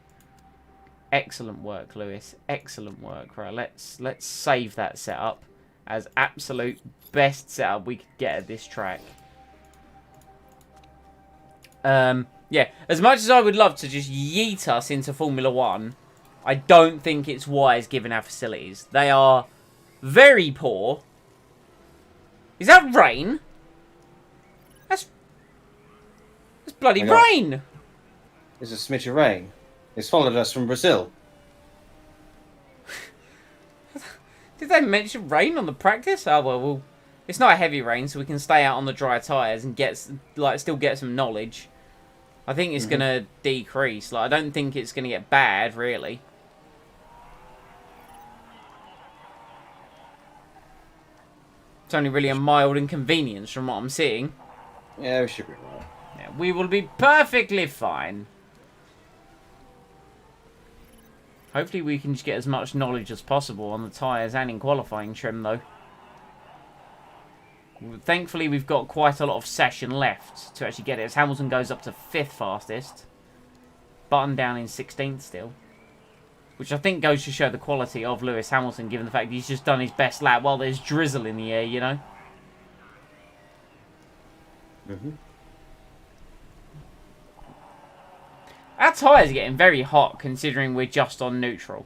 Excellent work, Lewis. Excellent work. Right, let's save that setup as absolute best setup we could get at this track. Yeah, as much as I would love to just yeet us into Formula 1, I don't think it's wise given our facilities. They are very poor. Is that rain? That's bloody rain! There's a smidge of rain. It's followed us from Brazil. Did they mention rain on the practice? Oh, well, it's not a heavy rain, so we can stay out on the dry tyres and still get some knowledge. I think it's going to decrease. Like, I don't think it's going to get bad, really. It's only really a mild inconvenience from what I'm seeing. Yeah, we should be right. Yeah, we will be perfectly fine. Hopefully we can just get as much knowledge as possible on the tyres and in qualifying trim, though. Thankfully, we've got quite a lot of session left to actually get it, as Hamilton goes up to 5th fastest. Button down in 16th still. Which I think goes to show the quality of Lewis Hamilton, given the fact he's just done his best lap while there's drizzle in the air, you know? Our tyres are getting very hot, considering we're just on neutral.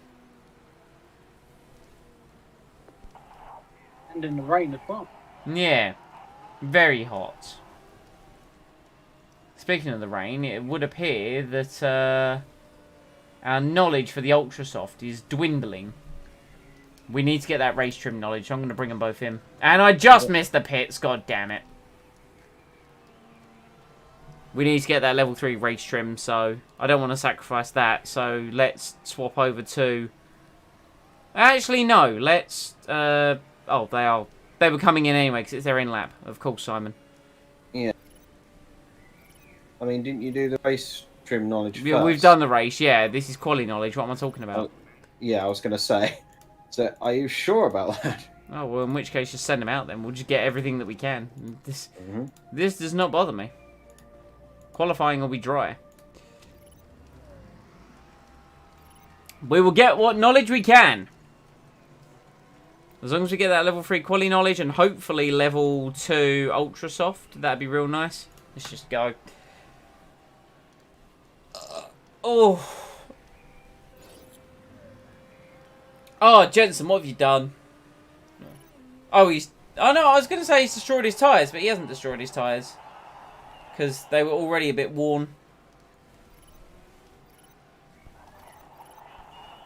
And in the rain as well. Yeah, very hot. Speaking of the rain, it would appear that our knowledge for the Ultrasoft is dwindling. We need to get that race trim knowledge, so I'm going to bring them both in. And I just missed the pits, god damn it. We need to get that level 3 race trim, so I don't want to sacrifice that. So let's swap over to... Actually, no. Let's... oh, they are... They were coming in anyway, because it's their in-lap. Of course, Simon. Yeah. I mean, didn't you do the race trim knowledge first? Yeah, we've done the race, yeah. This is quali knowledge. What am I talking about? Oh, yeah, I was going to say. So, are you sure about that? Oh, well, in which case, just send them out then. We'll just get everything that we can. This does not bother me. Qualifying will be dry. We will get what knowledge we can. As long as we get that level 3 quali knowledge and hopefully level 2 ultra soft, that'd be real nice. Let's just go. Oh, Jensen, what have you done? Oh, he's... Oh, no, I was going to say he's destroyed his tyres, but he hasn't destroyed his tyres. Because they were already a bit worn.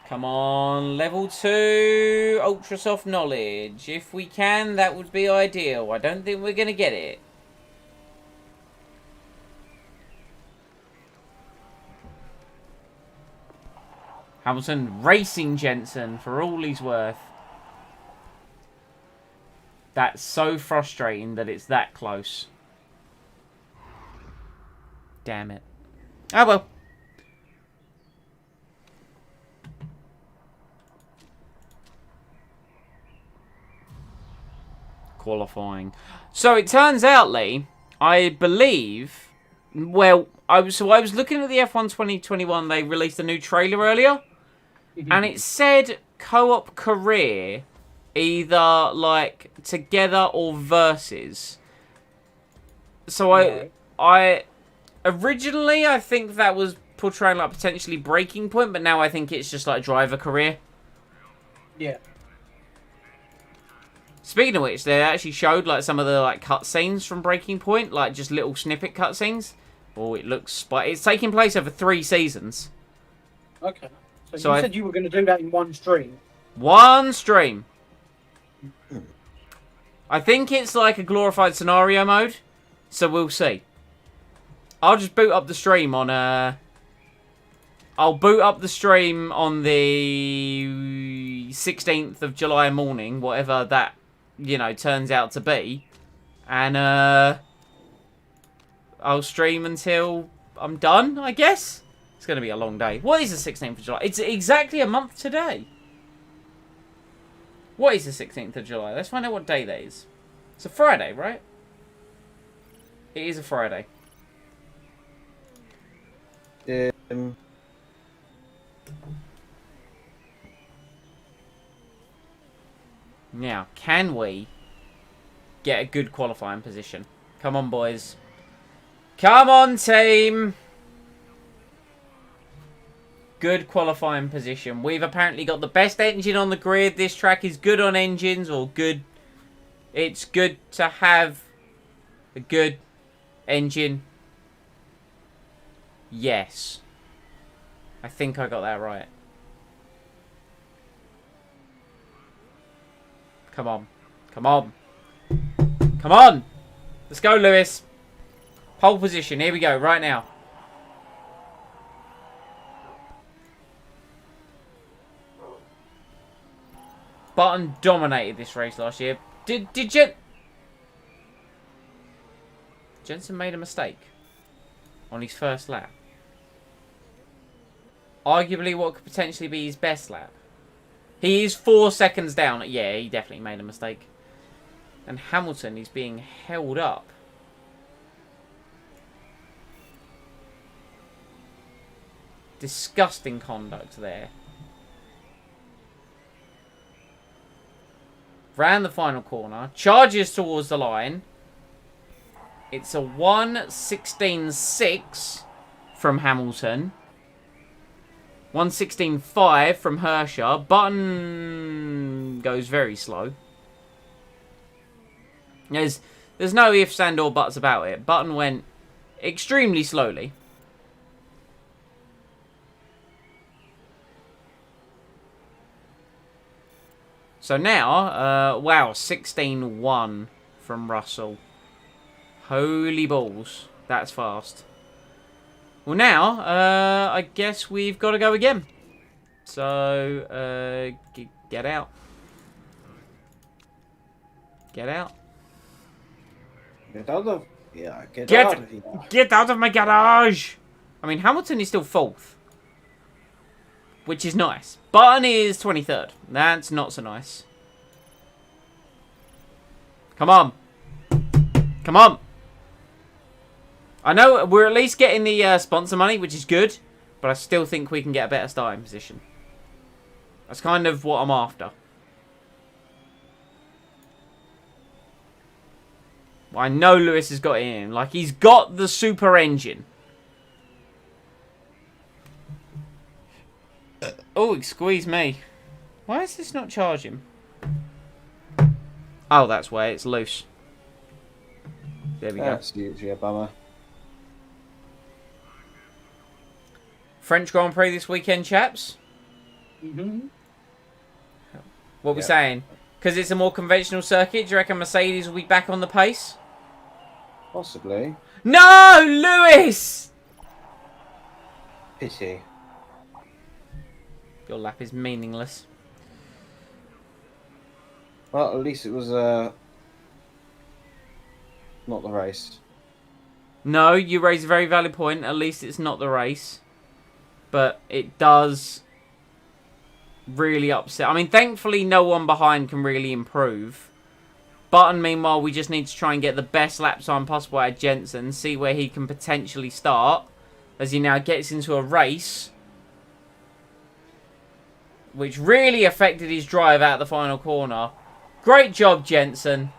Come on, level 2 ultra soft knowledge. If we can, that would be ideal. I don't think we're going to get it. Hamilton racing Jensen for all he's worth. That's so frustrating that it's that close. Damn it. Oh well. Qualifying. So it turns out, Lee, I believe, well, I was looking at the F1 2021, they released a new trailer earlier, and it said co-op career, either like together or versus. So I originally, I think that was portraying like potentially Breaking Point, but now I think it's just like driver career. Yeah. Speaking of which, they actually showed like some of the like cutscenes from Breaking Point, like just little snippet cutscenes. Oh, it looks... It's taking place over 3 seasons. Okay. So you said you were going to do that in one stream. One stream. I think it's like a glorified scenario mode, so we'll see. I'll just boot up the stream on I'll boot up the stream on the 16th of July morning, whatever that, you know, turns out to be. And I'll stream until I'm done, I guess. It's going to be a long day. What is the 16th of July? It's exactly a month today. What is the 16th of July? Let's find out what day that is. It's a Friday, right? It is a Friday. Now, can we get a good qualifying position? Come on, boys. Come on, team. Good qualifying position. We've apparently got the best engine on the grid. This track is good on engines, or good. It's good to have a good engine. Yes. I think I got that right. Come on. Come on. Come on! Let's go, Lewis. Pole position. Here we go, right now. Button dominated this race last year. Did Jensen made a mistake on his first lap? Arguably what could potentially be his best lap. He is 4 seconds down. Yeah, he definitely made a mistake. And Hamilton is being held up. Disgusting conduct there. Ran the final corner. Charges towards the line. It's a 1:16.6 from Hamilton. 1:16.5 from Hirscher. Button goes very slow. There's no ifs and or buts about it. Button went extremely slowly. So now, wow, 16.1 from Russell. Holy balls, that's fast. Well, now, I guess we've got to go again. So, get out. Get out. Get out of here. Get out of here. Get out of my garage! I mean, Hamilton is still 4th. Which is nice. Button is 23rd. That's not so nice. Come on. Come on. I know we're at least getting the sponsor money, which is good. But I still think we can get a better starting position. That's kind of what I'm after. I know Lewis has got it in. Like, he's got the super engine. Oh, squeeze me. Why is this not charging? Oh, that's why it's loose. There we go. That's usually a bummer. French Grand Prix this weekend, chaps. Mm-hmm. What are we saying? Because it's a more conventional circuit, do you reckon Mercedes will be back on the pace? Possibly. No, Lewis! Pity. Your lap is meaningless. Well, at least it was not the race. No, you raise a very valid point. At least it's not the race. But it does really upset. I mean, thankfully no one behind can really improve. Button, meanwhile, we just need to try and get the best lap time possible at Jensen. See where he can potentially start. As he now gets into a race. Which really affected his drive out of the final corner. Great job, Jensen.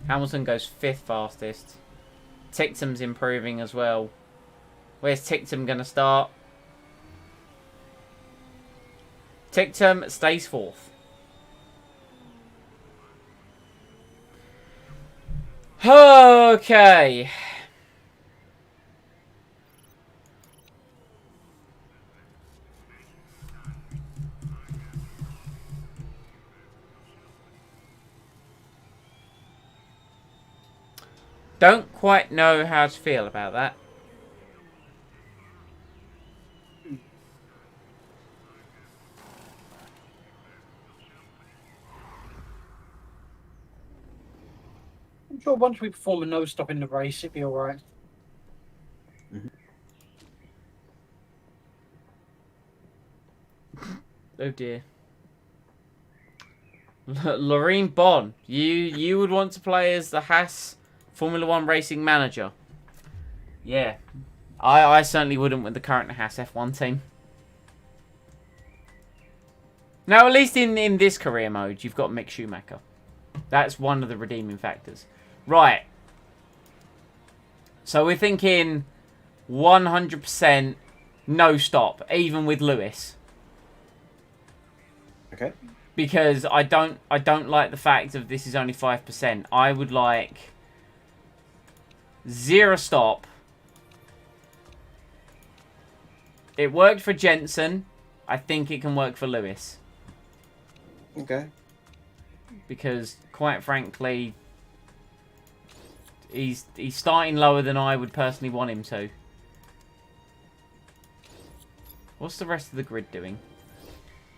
Hamilton goes 5th fastest. Tictum's improving as well. Where's Tictum going to start? Tictum stays 4th. Okay. Don't quite know how to feel about that. I'm sure once we perform a no-stop in the race, it'll be alright. Oh dear. Lorraine Bon, you would want to play as the Haas Formula 1 racing manager. Yeah. I certainly wouldn't with the current Haas F1 team. Now, at least in this career mode, you've got Mick Schumacher. That's one of the redeeming factors. Right. So we're thinking 100% no stop, even with Lewis. Okay. because I don't like the fact of this is only 5%. I would like 0 stop. It worked for Jensen. I think it can work for Lewis. Okay. Because, quite frankly, he's starting lower than I would personally want him to. What's the rest of the grid doing?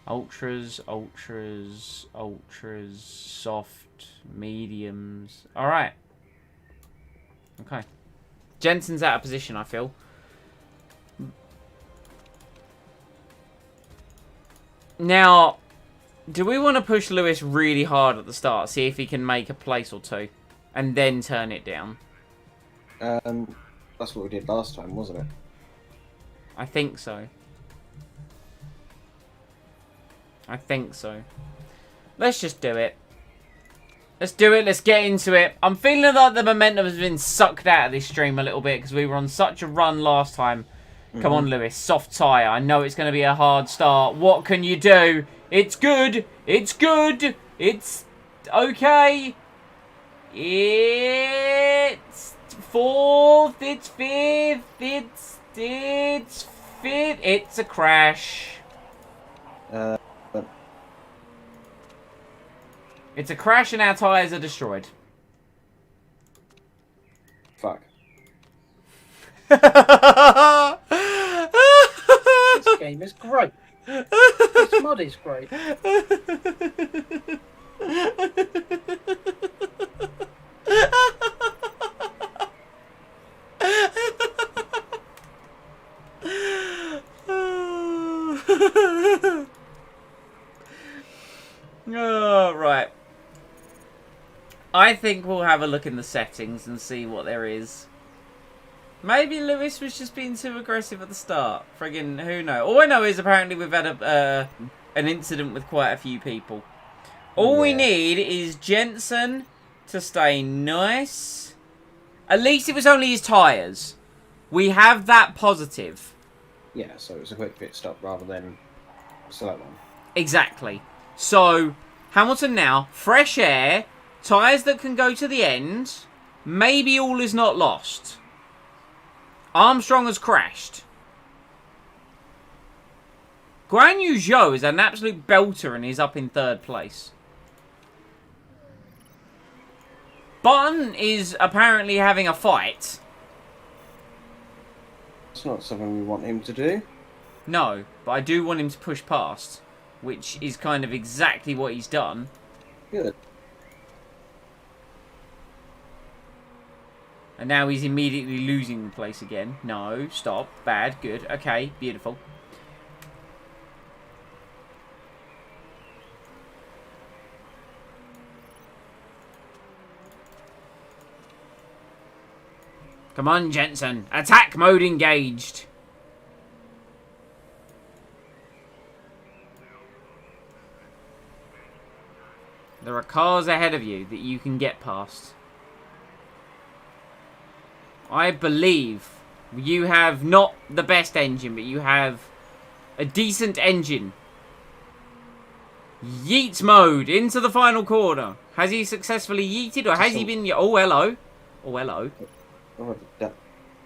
Ultras, ultras, ultras, soft, mediums. Alright. Okay. Jensen's out of position, I feel. Now, do we want to push Lewis really hard at the start? See if he can make a place or two. And then turn it down? That's what we did last time, wasn't it? I think so. I think so. Let's just do it. Let's do it. Let's get into it. I'm feeling like the momentum has been sucked out of this stream a little bit because we were on such a run last time. Come on, Lewis. Soft tyre. I know it's going to be a hard start. What can you do? It's good. It's good. It's okay. It's 4th. It's 5th. It's 5th. It's a crash. It's a crash and our tyres are destroyed. Fuck. This game is great. This mod is great. Oh, right. I think we'll have a look in the settings and see what there is. Maybe Lewis was just being too aggressive at the start. Friggin' who knows? All I know is apparently we've had an incident with quite a few people. All we need is Jensen to stay nice. At least it was only his tyres. We have that positive. Yeah, so it was a quick pit stop rather than a slow one. Exactly. So, Hamilton now, fresh air, tyres that can go to the end. Maybe all is not lost. Armstrong has crashed. Guan Yu Zhou is an absolute belter and he's up in 3rd place. Button is apparently having a fight. It's not something we want him to do. No, but I do want him to push past, which is kind of exactly what he's done. Good. And now he's immediately losing the place again. No, stop. Bad, good. Okay, beautiful. Come on, Jensen. Attack mode engaged. There are cars ahead of you that you can get past. I believe you have not the best engine, but you have a decent engine. Yeet mode into the final corner. Has he successfully yeeted or has he been... Oh, hello. Oh, hello.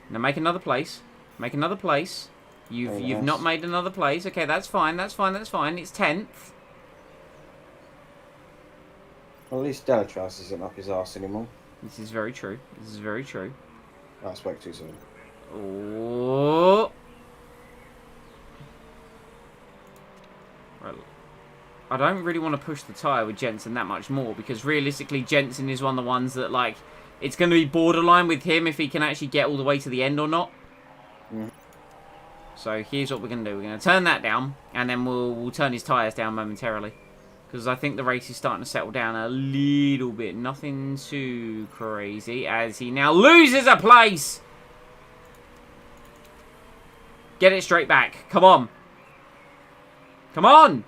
Now make another place. Make another place. You've not made another place. Okay, that's fine. That's fine. That's fine. It's 10th. Well, at least Delatras isn't up his arse anymore. This is very true. This is very true. I spoke too soon. Oh. Right. I don't really want to push the tyre with Jensen that much more because realistically Jensen is one of the ones that, like, it's going to be borderline with him if he can actually get all the way to the end or not. Mm. So here's what we're going to do. We're going to turn that down and then we'll turn his tyres down momentarily. Because I think the race is starting to settle down a little bit. Nothing too crazy as he now loses a place. Get it straight back. Come on. Come on.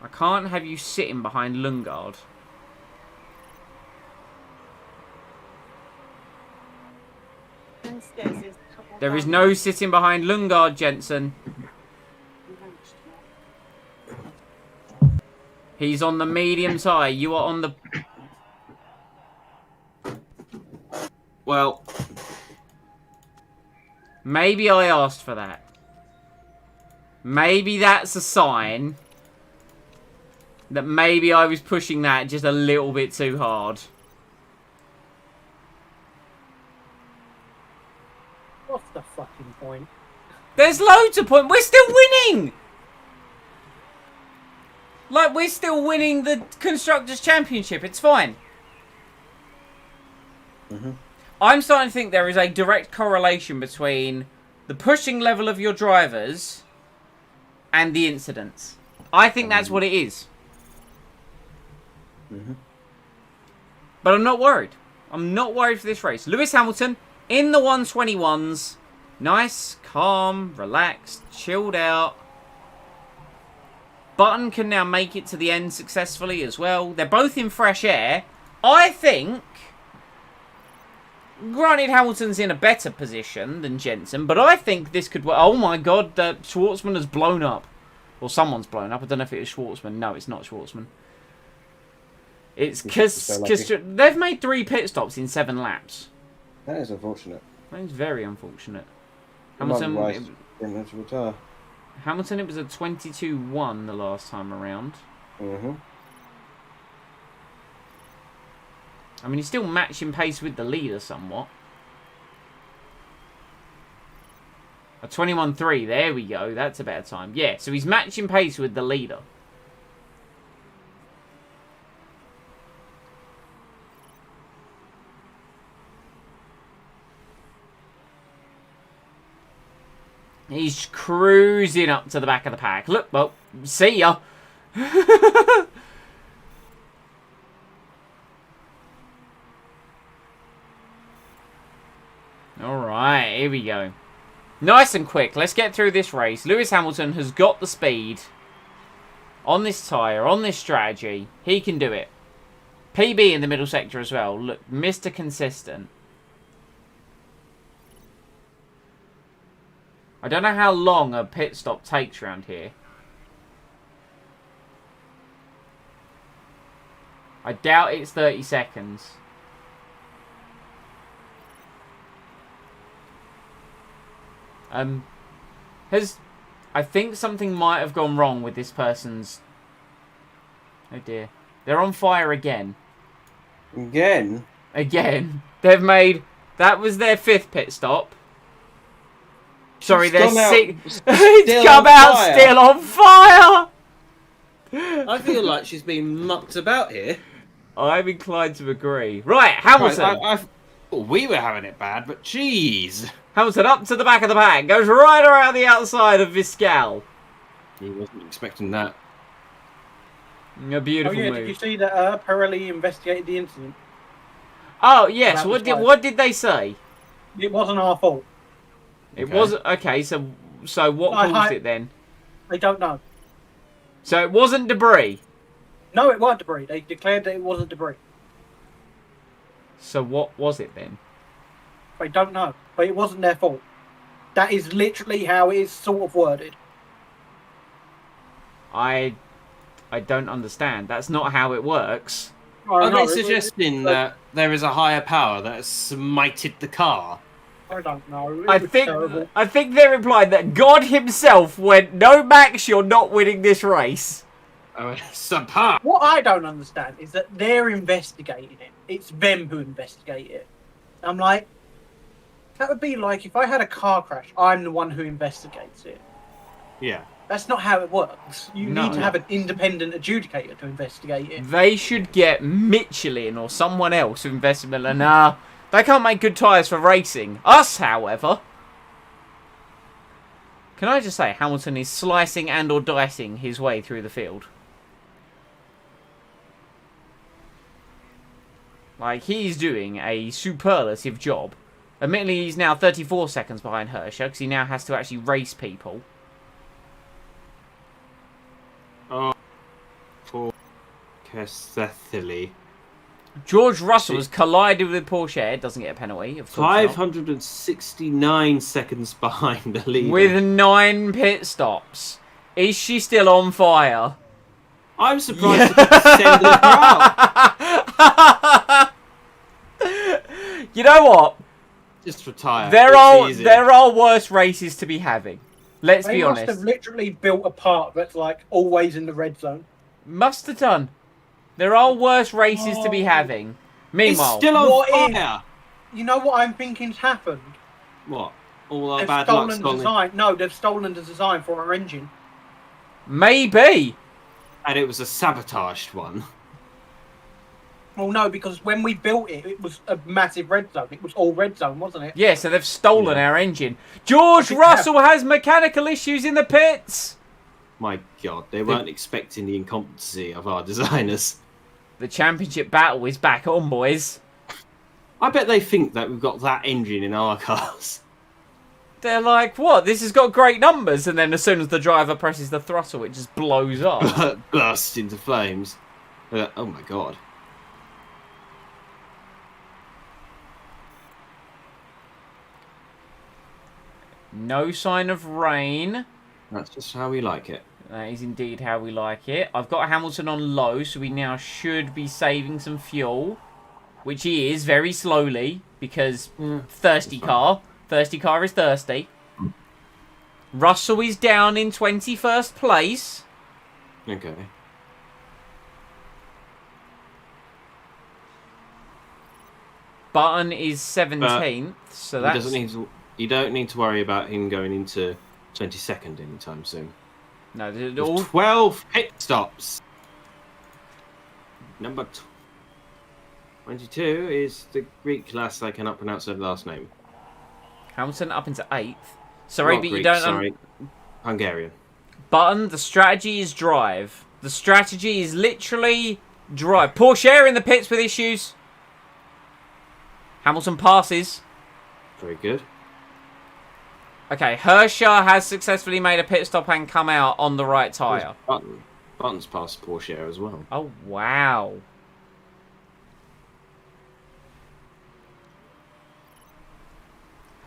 I can't have you sitting behind Lundgaard. There is no sitting behind Lundgaard, Jensen. He's on the medium tyre. You are on the... Well, Maybe I asked for that. Maybe that's a sign that maybe I was pushing that just a little bit too hard. What's the fucking point? There's loads of points. We're still winning! Like, we're still winning the Constructors' Championship. It's fine. I'm starting to think there is a direct correlation between the pushing level of your drivers and the incidents. I think that's what it is. But I'm not worried. I'm not worried for this race. Lewis Hamilton in the 121s. Nice, calm, relaxed, chilled out. Button can now make it to the end successfully as well. They're both in fresh air. I think... Granted, Hamilton's in a better position than Jensen, but I think this could... Oh my god, Schwartzman has blown up. Or someone's blown up. I don't know if it is Schwartzman. No, it's not Schwartzman. It's because they've made 3 pit stops in 7 laps. that is unfortunate. That is very unfortunate. Hamilton, Hamilton, Hamilton, it was a 22-1 the last time around. I mean, he's still matching pace with the leader somewhat. A 21-3, there we go. That's a better time. Yeah, so he's matching pace with the leader. He's cruising up to the back of the pack. Look, well, see ya. Alright, here we go. Nice and quick. Let's get through this race. Lewis Hamilton has got the speed. On this tyre, on this strategy. He can do it. PB in the middle sector as well. Look, Mr. Consistent. I don't know how long a pit stop takes around here. I doubt it's 30 seconds. I think something might have gone wrong with this person's... Oh dear. They're on fire again. Again? Again. They've made... That was their 5th pit stop. Sorry, they're 6th. It's come out still on fire! I feel like she's being mucked about here. I'm inclined to agree. Right, Hamilton. Right, we were having it bad, but jeez. Hamilton up to the back of the pack. Goes right around the outside of Viscal. He wasn't expecting that. A beautiful move. Did you see that Pirelli investigated the incident? Oh, yes. What did they say? It wasn't our fault. It wasn't... Okay, so what caused it then? They don't know. So it wasn't debris? No, it wasn't debris. They declared that it wasn't debris. So what was it then? They don't know. But it wasn't their fault. That is literally how it is sort of worded. I don't understand. That's not how it works. Are they suggesting that there is a higher power that has smited the car? I don't know. I think they're implying that God himself went, no, Max, you're not winning this race. Oh, subpar. What I don't understand is that they're investigating it. It's them who investigate it. I'm like, that would be like if I had a car crash, I'm the one who investigates it. Yeah. That's not how it works. You need to have an independent adjudicator to investigate it. They should get Michelin or someone else to investigate. Nah, they can't make good tyres for racing. Us, however. Can I just say, Hamilton is slicing and or dicing his way through the field. Like, he's doing a superlative job. Admittedly, he's now 34 seconds behind Hirscher, because he now has to actually race people. Oh, poor Kessethily. George Russell has collided with Porsche. Doesn't get a penalty. 569 seconds behind the leader. With 9 pit stops. Is she still on fire? I'm surprised to send her out. You know what? Just retire. There are worse races to be having. Let's be honest. They must have literally built a part that's like always in the red zone. Must have done. There are worse races to be having. Meanwhile, it's still on fire. You know what I'm thinking's happened? What? All our They've bad stolen luck's the gone. design. No, they've stolen the design for our engine. maybe. And it was a sabotaged one. Well, no, because when we built it, it was a massive red zone. It was all red zone, wasn't it? Yeah, so they've stolen our engine. George Russell has mechanical issues in the pits. My God, they weren't expecting the incompetency of our designers. The championship battle is back on, boys. I bet they think that we've got that engine in our cars. They're like, what? This has got great numbers. And then as soon as the driver presses the throttle, it just blows up. Burst into flames. Oh my God. No sign of rain. That's just how we like it. That is indeed how we like it. I've got Hamilton on low, so we now should be saving some fuel. Which he is, very slowly, because thirsty car. Thirsty car is thirsty. Russell is down in 21st place. Okay. Button is 17th, so that's... You don't need to worry about him going into 22nd anytime soon. No, With all... 12 pit stops. Number 22 is the Greek lass I cannot pronounce her last name. Hamilton up into 8th. Sorry, Not but Greek, you don't... Sorry, Hungarian. Button, the strategy is drive. The strategy is literally drive. Porsche in the pits with issues. Hamilton passes. Very good. Okay, Hirscher has successfully made a pit stop and come out on the right tyre. Button's past Porsche as well. Oh, wow.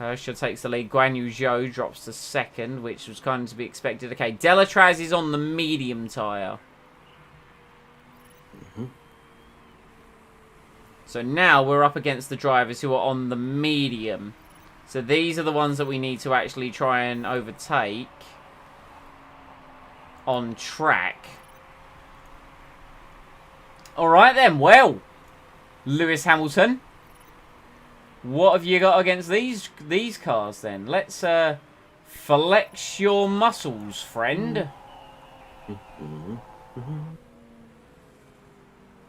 Hirscher takes the lead. Guan Yu Zhou drops to second, which was kind of to be expected. Okay, Delatraz is on the medium tyre. So now we're up against the drivers who are on the medium. So these are the ones that we need to actually try and overtake on track. Alright then, well, Lewis Hamilton, what have you got against these cars then? Let's flex your muscles, friend.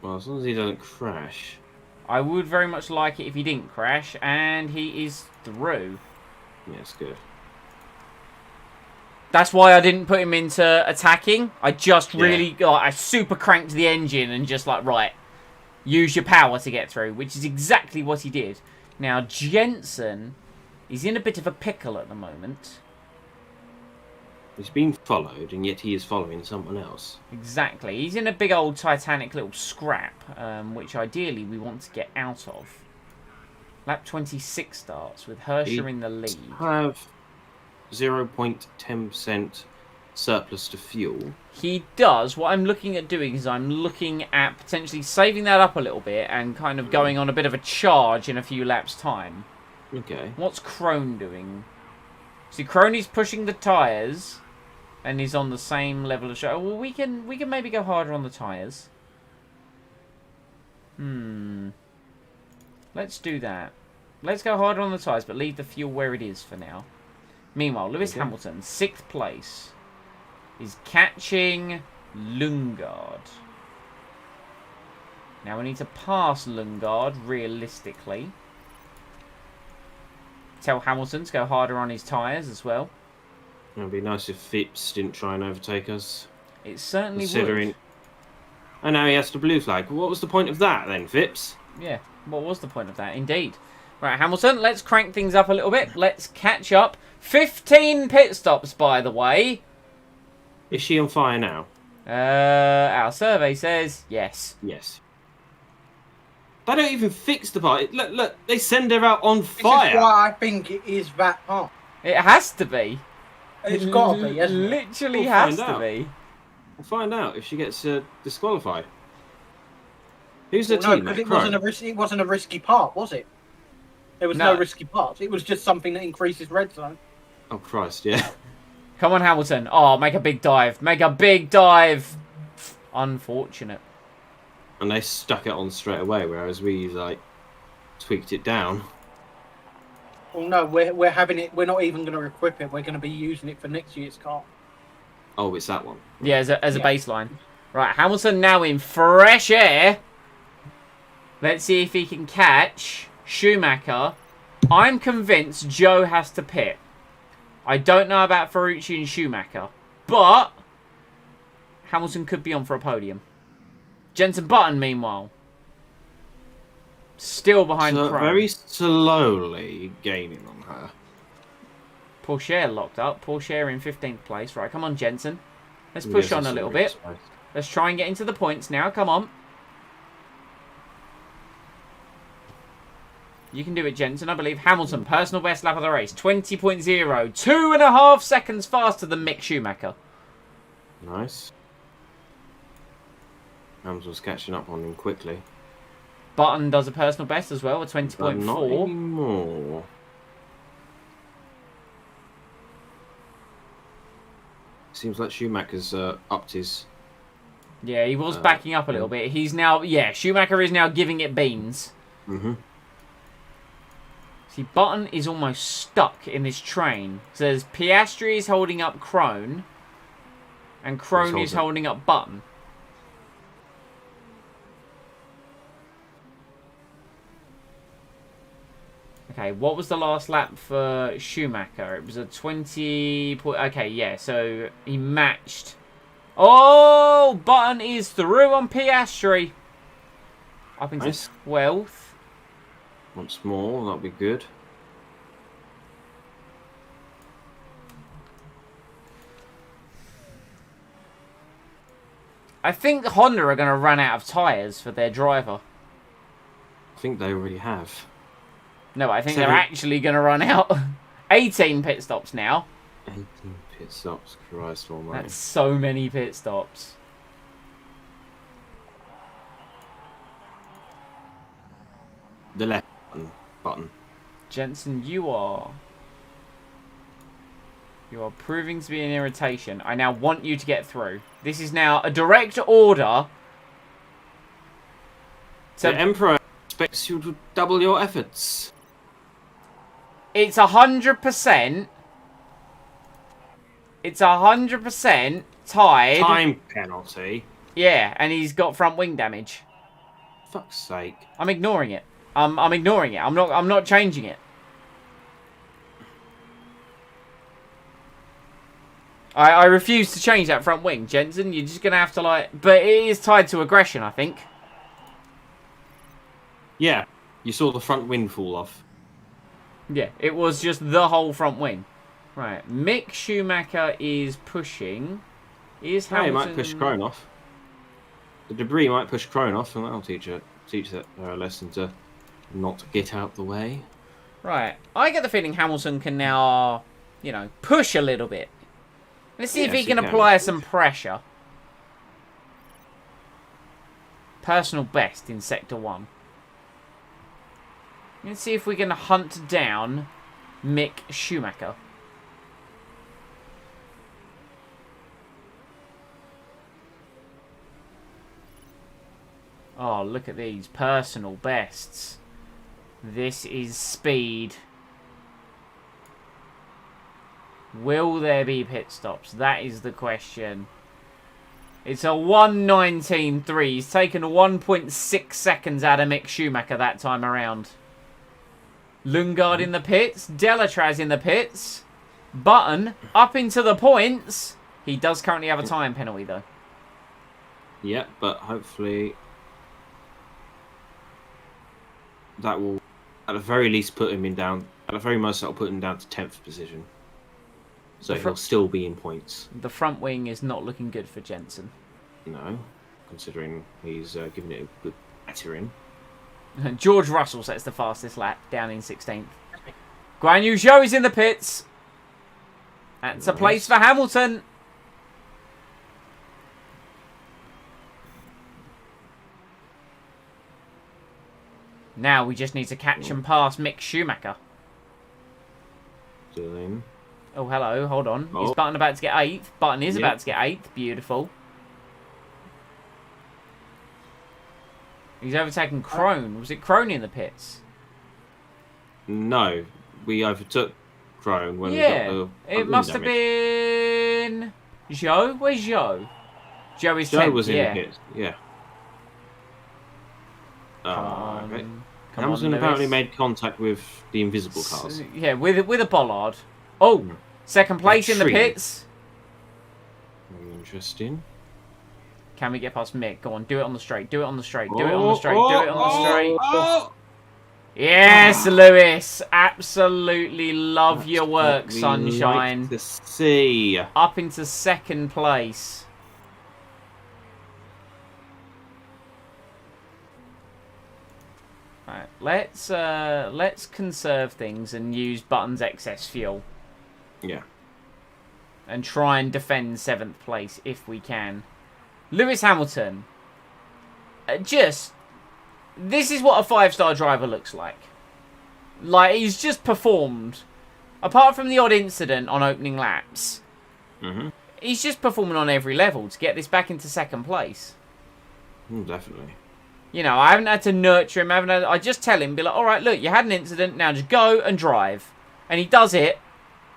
Well, as long as he doesn't crash. I would very much like it if he didn't crash, and he is through. Yes, good. That's why I didn't put him into attacking. I just really I super cranked the engine and just like, right, use your power to get through, which is exactly what he did. Now, Jensen is in a bit of a pickle at the moment. He's been followed, and yet he is following someone else. Exactly. He's in a big old Titanic little scrap, which ideally we want to get out of. Lap 26 starts with Hirscher in the lead. Have 0.10% surplus to fuel. He does. What I'm looking at doing is I'm looking at potentially saving that up a little bit and kind of going on a bit of a charge in a few laps' time. Okay. What's Krone doing? See, Krone's pushing the tyres, and he's on the same level of show. Well, we can maybe go harder on the tyres. Let's do that. Let's go harder on the tyres, but leave the fuel where it is for now. Meanwhile, Lewis Hamilton, 6th place, is catching Lundgaard. Now we need to pass Lundgaard, realistically. Tell Hamilton to go harder on his tyres as well. It would be nice if Phipps didn't try and overtake us. It certainly Considering... would. And now he has the blue flag. What was the point of that then, Phipps? Yeah, what was the point of that? Indeed. Right, Hamilton, let's crank things up a little bit. Let's catch up. 15 pit stops, by the way. Is she on fire now? Our survey says yes. Yes. They don't even fix the part. Look, they send her out on fire. This is why I think it is that part. It has to be. It's got to be, hasn't it? Literally We'll has find to out. be. We'll find out if she gets disqualified. Who's the Well, no, team? because Chrome? it wasn't a risky part, was it? There was no No. risky parts. It was just something that increases red zone. Oh Christ, yeah. Come on, Hamilton. Oh, make a big dive. Make a big dive. Unfortunate. And they stuck it on straight away, whereas we like tweaked it down. Well, no, we're having it. We're not even going to equip it. We're going to be using it for next year's car. Oh, it's that one. Yeah, as a baseline. Right, Hamilton now in fresh air. Let's see if he can catch Schumacher. I'm convinced Joe has to pit. I don't know about Ferrucci and Schumacher, but Hamilton could be on for a podium. Jenson Button, meanwhile, still behind Chrome. Very slowly gaining on her. Pourchaire locked up. Pourchaire in 15th place. Right, come on, Jensen. Let's push on a little bit. Let's try and get into the points now. Come on. You can do it, Jensen. I believe Hamilton, personal best lap of the race. 20.0. 2.5 seconds faster than Mick Schumacher. Nice. Hamilton's catching up on him quickly. Button does a personal best as well, a But not 20.4. anymore. Seems like Schumacher's upped his... Yeah, he was backing up a little bit. He's now... Yeah, Schumacher is now giving it beans. Mm-hmm. See, Button is almost stuck in this train. So there's Piastri is holding up Krone. And Krone is holding up Button. Okay, what was the last lap for Schumacher? It was a 20... Okay, yeah, so he matched. Oh, Button is through on Piastri. Up into Nice. 12th. Once more, that'll be good. I think Honda are going to run out of tyres for their driver. I think they already have. No, I think 7. they're actually going to run out. 18 pit stops now. 18 pit stops, Christ almighty. That's so many pit stops. The left button. Jensen, you are proving to be an irritation. I now want you to get through. This is now a direct order. The Emperor expects you to double your efforts. It's 100%. It's 100% tied. Time penalty. Yeah, and he's got front wing damage. Fuck's sake. I'm ignoring it. I'm ignoring it. I'm not changing it. I refuse to change that front wing, Jensen. You're just gonna have to but it is tied to aggression, I think. Yeah, you saw the front wing fall off. Yeah, it was just the whole front wing. Right, Mick Schumacher is pushing. Is Hey, he Hamilton... might push Krone off. The debris might push Krone off, and that'll teach her a lesson to not get out the way. Right, I get the feeling Hamilton can now, push a little bit. Let's see if Yes, he can he can. apply some pressure. Personal best in Sector 1. Let's see if we can hunt down Mick Schumacher. Oh, look at these personal bests. This is speed. Will there be pit stops? That is the question. It's a 1:19.3. He's taken 1.6 seconds out of Mick Schumacher that time around. Lundgaard in the pits. Delatraz in the pits. Button up into the points. He does currently have a time penalty, though. Yeah, but hopefully that will, at the very least, put him in down. At the very most, that'll put him down to 10th position. So he'll still be in points. The front wing is not looking good for Jensen. No, considering he's giving it a good battering. George Russell sets the fastest lap, down in 16th. Guan Yu Zhou is in the pits. That's a place for Hamilton. Now we just need to catch and pass Mick Schumacher. Doing. Oh, hello. Hold on. Oh. Is Button about to get 8th? Button is about to get 8th. Beautiful. He's overtaken Crone. Was it Crone in the pits? No, we overtook Crone when we Yeah. got the It must have been... Joe? Where's Joe? Joe is 10th. Joe was in yeah. the pits. Yeah. Come on. Okay. Come Hamilton on, apparently Lewis. made contact with the invisible cars. Yeah, with a bollard. Oh, second place in the Tree. pits. Very interesting. Can we get past Mick? Go on, do it on the straight. Do it on the straight. Do it on the straight. Do it on the straight. Oh, Yes, Lewis. Absolutely love your work, what we sunshine. like to see. Up into second place. Right, let's conserve things and use Button's excess fuel Yeah. and try and defend 7th place if we can. Lewis Hamilton. This is what a 5-star driver looks like. Like, he's just performed. Apart from the odd incident on opening laps, he's just performing on every level to get this back into second place. Definitely. You know, I haven't had to nurture him. I just tell him, be like, all right, look, you had an incident, now just go and drive. And he does it,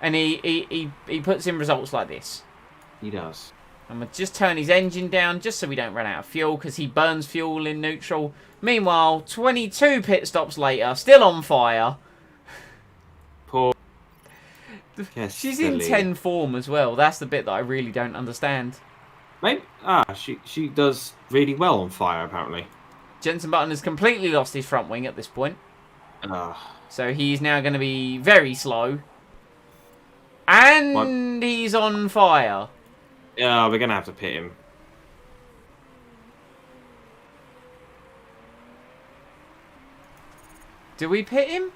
and he puts in results like this. He does. I'm going to just turn his engine down just so we don't run out of fuel, because he burns fuel in neutral. Meanwhile, 22 pit stops later, still on fire. Poor. She's in 10 form as well. That's the bit that I really don't understand. Maybe, she does really well on fire, apparently. Jenson Button has completely lost his front wing at this point. Ah. So he's now going to be very slow. And he's on fire. Yeah, we're going to have to pit him. Do we pit him?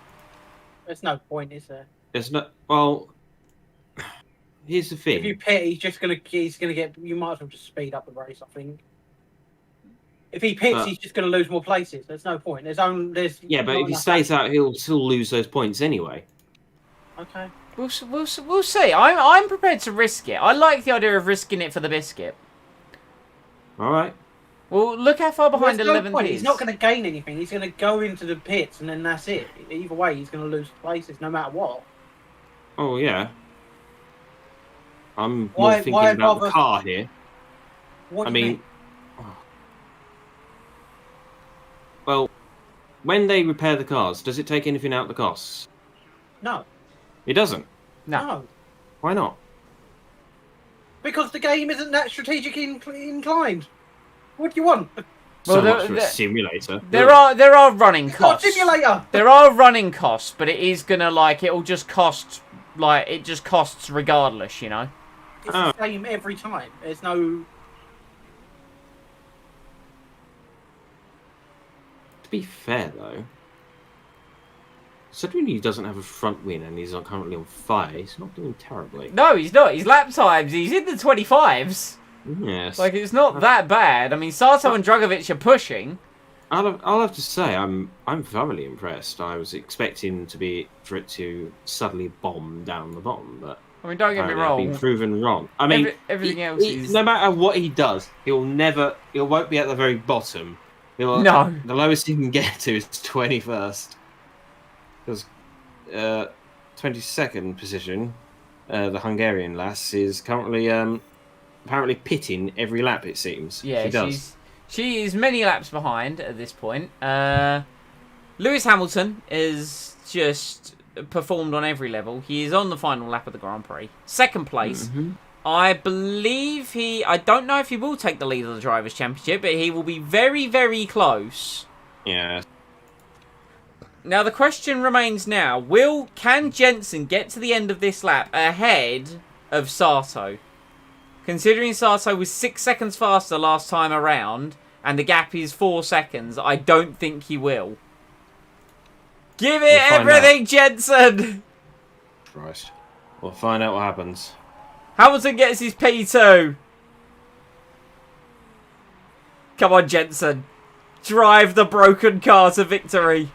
There's no point, is there? There's no... Well... Here's the thing. If you pit, he's gonna get. You might as well just speed up the race. I think. If he pits, he's just gonna lose more places. There's no point. Yeah, but if he stays out, he'll still lose those points anyway. Okay. We'll see. I'm prepared to risk it. I like the idea of risking it for the biscuit. All right. Well, look how far behind 11th is. He's not going to gain anything. He's going to go into the pits, and then that's it. Either way, he's going to lose places, no matter what. Oh yeah. I'm more thinking about the car here. What I do you mean, well, when they repair the cars, does it take anything out of the costs? No. It doesn't. No. Why not? Because the game isn't that strategically inclined. What do you want? So much for a simulator. There are running costs. It's not a simulator. There are running costs, but it is gonna it'll just cost it just costs regardless, you know. It's the same every time. There's no. To be fair though, considering he doesn't have a front wing and he's currently on fire, he's not doing terribly. No, he's not. His lap times, he's in the 25s. Yes. Like, it's not that bad. I mean, Sato and Dragovic are pushing. I'll have to say I'm thoroughly impressed. I was expecting for it to suddenly bomb down the bottom, but I mean, don't get me I've wrong. been proven wrong. I mean, everything else is no matter what he does, he won't be at the very bottom. No. The lowest he can get to is 21st. Because 22nd position, the Hungarian lass is currently apparently pitting every lap. It seems. Yeah, she does. She is many laps behind at this point. Lewis Hamilton is just performed on every level. He is on the final lap of the Grand Prix. Second place. I believe I don't know if he will take the lead of the Drivers' Championship, but he will be very, very close. Yeah. Now, the question remains now, can Jensen get to the end of this lap ahead of Sato? Considering Sato was 6 seconds faster last time around, and the gap is 4 seconds, I don't think he will. Give it everything, Jensen! Christ. We'll find out what happens. Hamilton gets his P2. Come on, Jensen. drive the broken car to victory.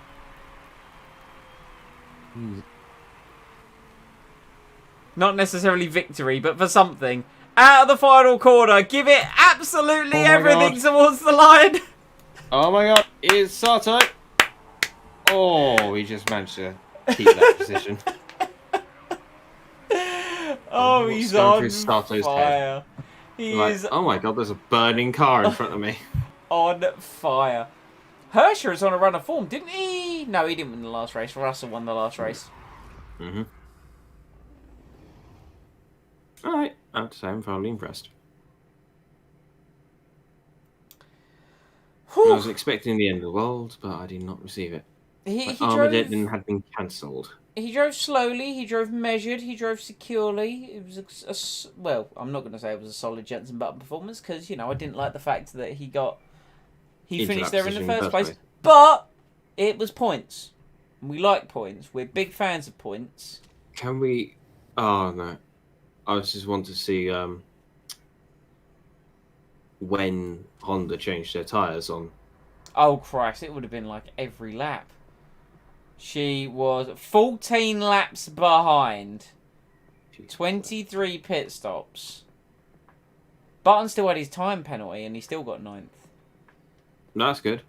Not necessarily victory, but for something. Out of the final corner. Give it absolutely everything towards the line. Oh my god, it's Sato. Oh, he just managed to keep that position. Oh, What's he's going on through Sato's fire. head? He Like, is oh my god, there's a burning car in front of me. on fire. Hirscher is on a run of form, didn't he? No, he didn't win the last race. Russell won the last race. Mm-hmm. Alright, I have to say I'm thoroughly impressed. I was expecting the end of the world, but I did not receive it. He Armageddon had been cancelled. He drove slowly, he drove measured, he drove securely. It was well, I'm not going to say it was a solid Jenson Button performance because, you know, I didn't like the fact that he finished there in the first place. But it was points. We like points. We're big fans of points. Can we... Oh, no. I just want to see when Honda changed their tyres on. Oh, Christ. It would have been like every lap. She was 14 laps behind. 23 pit stops. Button still had his time penalty and he still got 9th. No, that's good.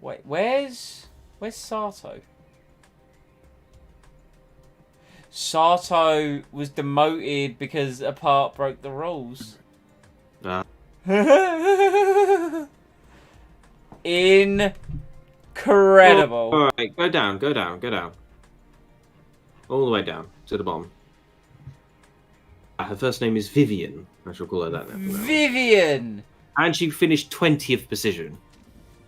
Wait, where's Sato? Sato was demoted because a part broke the rules. Incredible. Oh, alright, go down, go down, go down. All the way down to the bottom. Her first name is Vivian. I shall call her that now. Vivian! And she finished 20th position.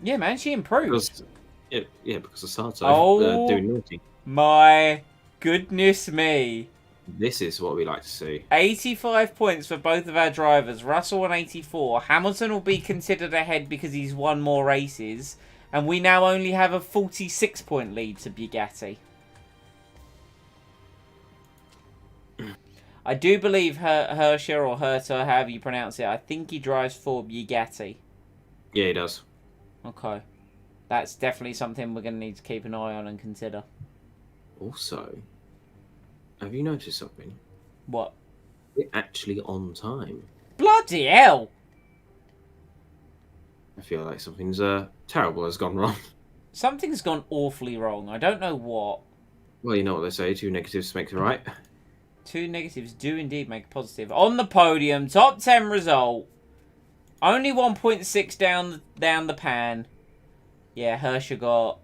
Yeah, man, she improved. Because of Sato doing naughty. My goodness me. This is what we like to see. 85 points for both of our drivers. Russell on 84. Hamilton will be considered ahead because he's won more races. And we now only have a 46-point lead to Bugatti. I do believe Hirscher or Herta, however you pronounce it, I think he drives for Bugatti. Yeah, he does. Okay. That's definitely something we're going to need to keep an eye on and consider. Also, have you noticed something? What? We're actually on time. Bloody hell! I feel like something's terrible has gone wrong. Something's gone awfully wrong. I don't know what. Well, you know what they say, 2 negatives make the right. 2 negatives do indeed make a positive. On the podium, top 10 result. Only 1.6 down the pan. Yeah, Hirscher got...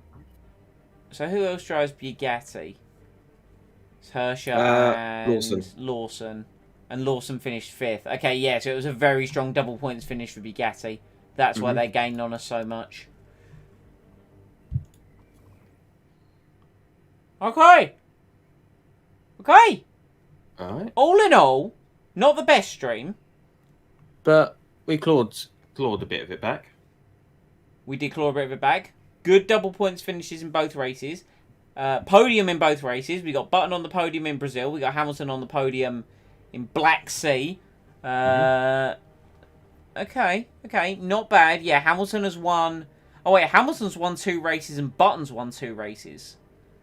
So who else drives Bugatti? It's Hirscher and Lawson. And Lawson finished 5th. Okay, yeah, so it was a very strong double points finish for Bugatti. That's why they gained on us so much. Okay. Okay. Alright. All in all, not the best stream. But we clawed a bit of it back. We did claw a bit of it back. Good double points finishes in both races. Podium in both races. We got Button on the podium in Brazil. We got Hamilton on the podium in Black Sea. Okay, not bad. Yeah, Hamilton has won... Oh, wait, Hamilton's won 2 races and Button's won 2 races.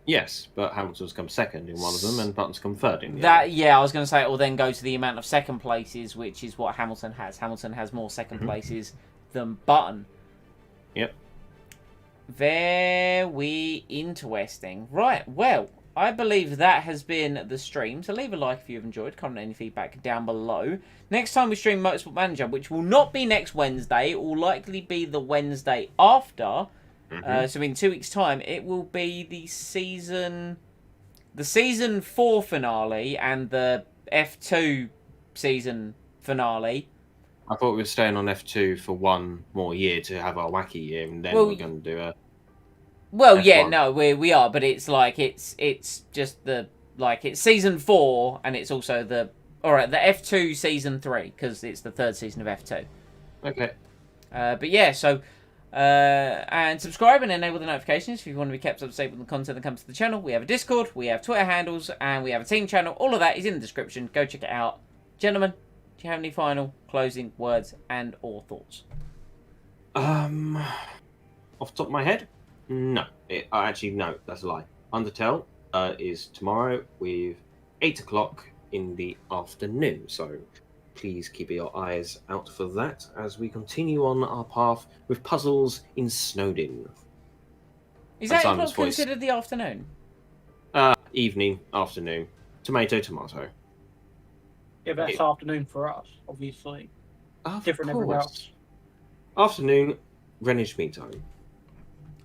Yes, but Hamilton's come second in one of them and Button's come third in the other. Yeah, I was going to say it will then go to the amount of second places, which is what Hamilton has. Hamilton has more second places than Button. Yep. Very interesting. Right, well, I believe that has been the stream. So leave a like if you've enjoyed. Comment any feedback down below. Next time we stream Motorsport Manager, which will not be next Wednesday. It will likely be the Wednesday after. So in 2 weeks' time, it will be the season 4 finale and the F2 season finale. I thought we were staying on F2 for 1 more year to have our wacky year, and then we're going to do a. Well, F1. yeah, no, we are, but it's like it's just it's season 4, and it's also the F2 season 3 because it's the 3rd season of F2. Okay. But yeah, so. And subscribe and enable the notifications if you want to be kept up to date with the content that comes to the channel. We have a Discord, we have Twitter handles, and we have a team channel. All of that is in the description. Go check it out. Gentlemen, do you have any final closing words and or thoughts? off the top of my head, no. Actually, no, that's a lie. Undertale is tomorrow with 8 o'clock in the afternoon. So please keep your eyes out for that as we continue on our path with puzzles in Snowdin. Is And that Simon's not voice. considered the afternoon? Evening, afternoon. Tomato, tomato. Yeah, but that's afternoon for us, obviously. Of Different everywhere course. else. Afternoon, Greenwich Mean Time.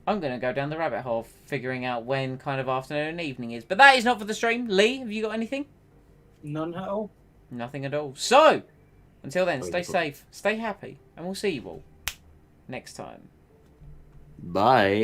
I'm going to go down the rabbit hole figuring out when kind of afternoon and evening is. But that is not for the stream. Lee, have you got anything? None at all. Nothing at all. So, until then, stay Wonderful. safe, stay happy, and we'll see you all next time. Bye.